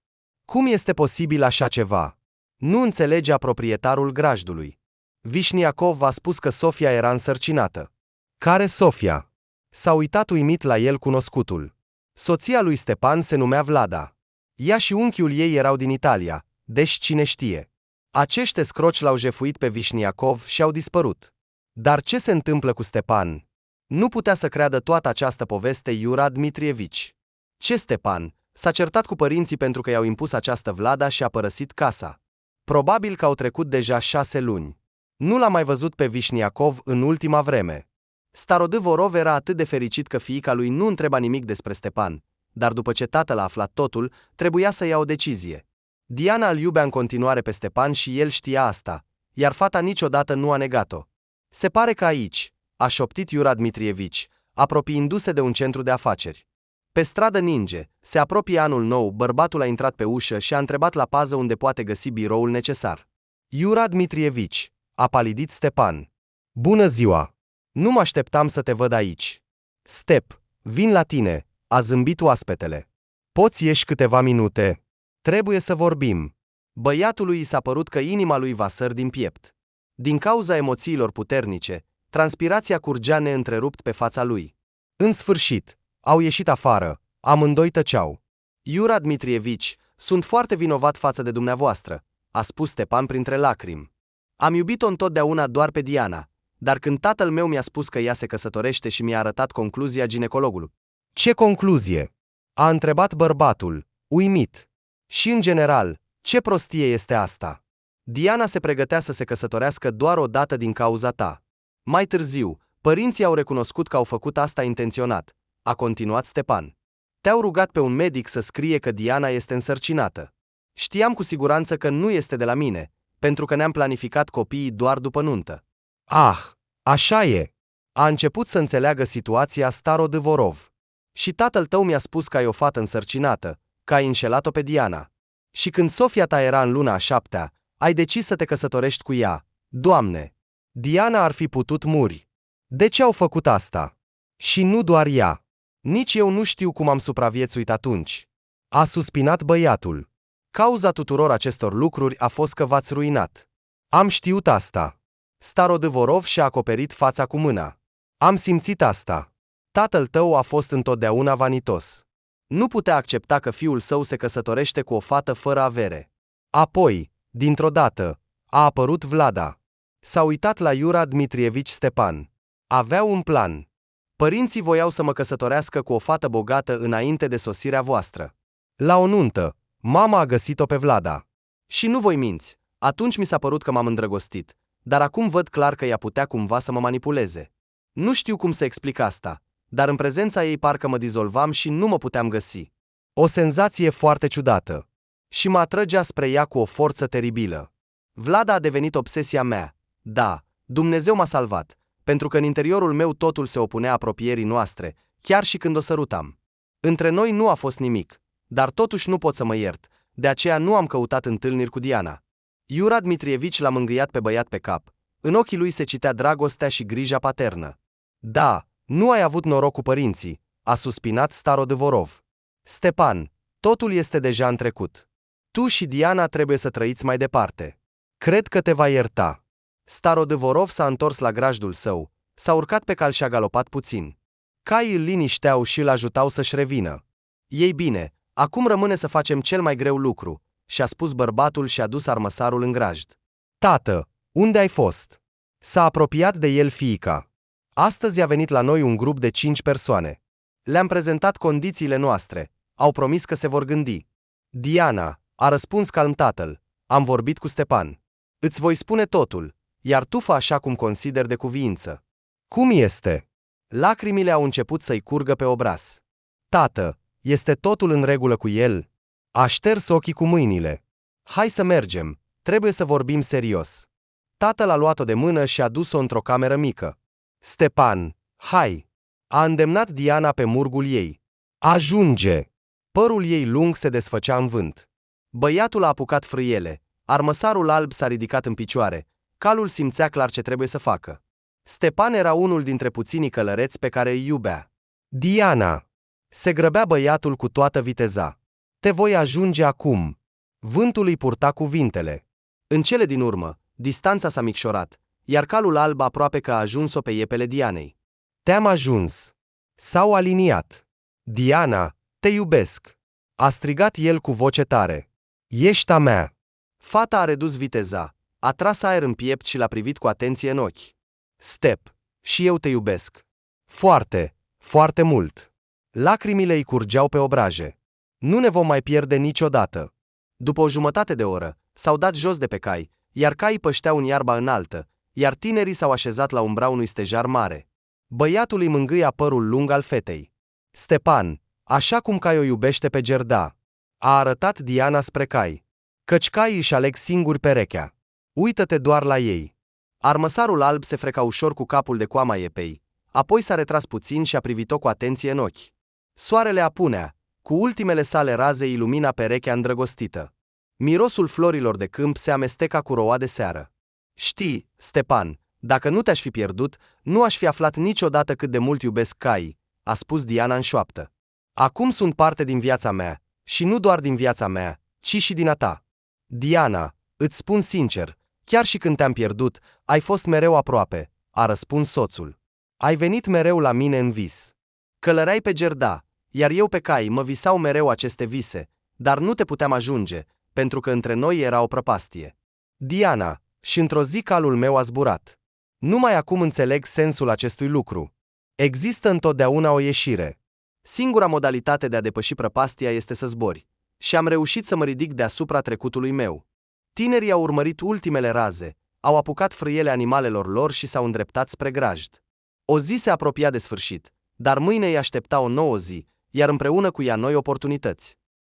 Cum este posibil așa ceva? Nu înțelegea proprietarul grajdului. Vișniacov a spus că Sofia era însărcinată. Care Sofia? S-a uitat uimit la el cunoscutul. Soția lui Stepan se numea Vlada. Ea și unchiul ei erau din Italia, deci cine știe. Acești scroci l-au jefuit pe Vișniacov și au dispărut. Dar ce se întâmplă cu Stepan? Nu putea să creadă toată această poveste Iura Dmitrievici. Ce Stepan? S-a certat cu părinții pentru că i-au impus această Vlada și a părăsit casa. Probabil că au trecut deja 6 luni. Nu l-a mai văzut pe Vișniacov în ultima vreme. Starodâvorov era atât de fericit că fiica lui nu întreba nimic despre Stepan, dar după ce tatăl a aflat totul, trebuia să ia o decizie. Diana îl iubea în continuare pe Stepan și el știa asta, iar fata niciodată nu a negat-o. Se pare că aici, a șoptit Iura Dmitrievici, apropiindu-se de un centru de afaceri. Pe stradă ninge, se apropie anul nou, bărbatul a intrat pe ușă și a întrebat la pază unde poate găsi biroul necesar. Iura Dmitrievici, a palidit Stepan. Bună ziua! Nu mă așteptam să te văd aici. Step, vin la tine, a zâmbit oaspetele. Poți ieși câteva minute? Trebuie să vorbim. Băiatului i s-a părut că inima lui va sări din piept. Din cauza emoțiilor puternice, transpirația curgea neîntrerupt pe fața lui. În sfârșit, au ieșit afară, amândoi tăceau. Iura Dmitrievici, sunt foarte vinovat față de dumneavoastră, a spus Stepan printre lacrimi. Am iubit-o întotdeauna doar pe Diana, dar când tatăl meu mi-a spus că ea se căsătorește și mi-a arătat concluzia ginecologului. Ce concluzie? A întrebat bărbatul, uimit. Și în general, ce prostie este asta? Diana se pregătea să se căsătorească doar o dată din cauza ta. Mai târziu, părinții au recunoscut că au făcut asta intenționat, a continuat Stepan. Te-au rugat pe un medic să scrie că Diana este însărcinată. Știam cu siguranță că nu este de la mine, pentru că ne-am planificat copiii doar după nuntă. Ah, așa e. A început să înțeleagă situația Starodâvorov. Și tatăl tău mi-a spus că ai o fată însărcinată, că ai înșelat-o pe Diana. Și când Sofia ta era în luna a 7-a, ai decis să te căsătorești cu ea. Doamne! Diana ar fi putut muri. De ce au făcut asta? Și nu doar ea. Nici eu nu știu cum am supraviețuit atunci. A suspinat băiatul. Cauza tuturor acestor lucruri a fost că v-ați ruinat. Am știut asta. Starodâvorov și-a acoperit fața cu mâna. Am simțit asta. Tatăl tău a fost întotdeauna vanitos. Nu putea accepta că fiul său se căsătorește cu o fată fără avere. Apoi, dintr-o dată, a apărut Vlada. S-a uitat la Iura Dmitrievici Stepan. Aveau un plan. Părinții voiau să mă căsătorească cu o fată bogată înainte de sosirea voastră. La o nuntă, mama a găsit-o pe Vlada. Și nu voi minți, atunci mi s-a părut că m-am îndrăgostit, dar acum văd clar că ea putea cumva să mă manipuleze. Nu știu cum să explic asta, dar în prezența ei parcă mă dizolvam și nu mă puteam găsi. O senzație foarte ciudată. Și mă atrăgea spre ea cu o forță teribilă. Vlada a devenit obsesia mea. Da, Dumnezeu m-a salvat, pentru că în interiorul meu totul se opunea apropierii noastre, chiar și când o sărutam. Între noi nu a fost nimic, dar totuși nu pot să mă iert, de aceea nu am căutat întâlniri cu Diana. Iura Dmitrievici l-a mângâiat pe băiat pe cap. În ochii lui se citea dragostea și grija paternă. Da, nu ai avut noroc cu părinții, a suspinat Starodâvorov. Stepan, totul este deja în trecut. Tu și Diana trebuie să trăiți mai departe. Cred că te va ierta. Starodâvorov s-a întors la grajdul său, s-a urcat pe cal și a galopat puțin. Caii îl linișteau și îl ajutau să-și revină. Ei bine, acum rămâne să facem cel mai greu lucru, și-a spus bărbatul și a dus armăsarul în grajd. Tată, unde ai fost? S-a apropiat de el fiica. Astăzi a venit la noi un grup de 5 persoane. Le-am prezentat condițiile noastre, au promis că se vor gândi. Diana, a răspuns calm tatăl, am vorbit cu Stepan. Îți voi spune totul, iar tu fă așa cum consideri de cuviință. Cum este? Lacrimile au început să-i curgă pe obraz. Tată, este totul în regulă cu el? A șters ochii cu mâinile. Hai să mergem, trebuie să vorbim serios. Tatăl a luat-o de mână și a dus-o într-o cameră mică. Stepan, hai! A îndemnat Diana pe murgul ei. Ajunge! Părul ei lung se desfăcea în vânt. Băiatul a apucat frâiele, armăsarul alb s-a ridicat în picioare, calul simțea clar ce trebuie să facă. Stepan era unul dintre puținii călăreți pe care îi iubea. Diana! Se grăbea băiatul cu toată viteza. Te voi ajunge acum. Vântul îi purta cuvintele. În cele din urmă, distanța s-a micșorat, iar calul alb aproape că a ajuns-o pe iepele Dianei. Te-am ajuns. S-au aliniat. Diana, te iubesc. A strigat el cu voce tare. Ești a mea. Fata a redus viteza, a tras aer în piept și l-a privit cu atenție în ochi. Step, și eu te iubesc. Foarte, foarte mult. Lacrimile îi curgeau pe obraje. Nu ne vom mai pierde niciodată. După o jumătate de oră, s-au dat jos de pe cai, iar caii pășteau în iarba înaltă, iar tinerii s-au așezat la umbra unui stejar mare. Băiatul îi mângâia părul lung al fetei. Stepan, așa cum cai o iubește pe Gerda. A arătat Diana spre cai. Căci caii își aleg singuri perechea. Uită-te doar la ei. Armăsarul alb se freca ușor cu capul de coama iepei, apoi s-a retras puțin și a privit-o cu atenție în ochi. Soarele apunea, cu ultimele sale raze ilumina perechea îndrăgostită. Mirosul florilor de câmp se amesteca cu roa de seară. Știi, Stepan, dacă nu te-aș fi pierdut, nu aș fi aflat niciodată cât de mult iubesc caii, a spus Diana în șoaptă. Acum sunt parte din viața mea, și nu doar din viața mea, ci și din a ta. Diana, îți spun sincer, chiar și când te-am pierdut, ai fost mereu aproape, a răspuns soțul. Ai venit mereu la mine în vis. Călăreai pe Gerda, iar eu pe cai mă visau mereu aceste vise, dar nu te puteam ajunge, pentru că între noi era o prăpastie. Diana, și într-o zi calul meu a zburat. Numai acum înțeleg sensul acestui lucru. Există întotdeauna o ieșire. Singura modalitate de a depăși prăpastia este să zbori. Și am reușit să mă ridic deasupra trecutului meu. Tinerii au urmărit ultimele raze, au apucat frâiele animalelor lor și s-au îndreptat spre grajd. O zi se apropia de sfârșit, dar mâine îi aștepta o nouă zi, iar împreună cu ea noi oportunități.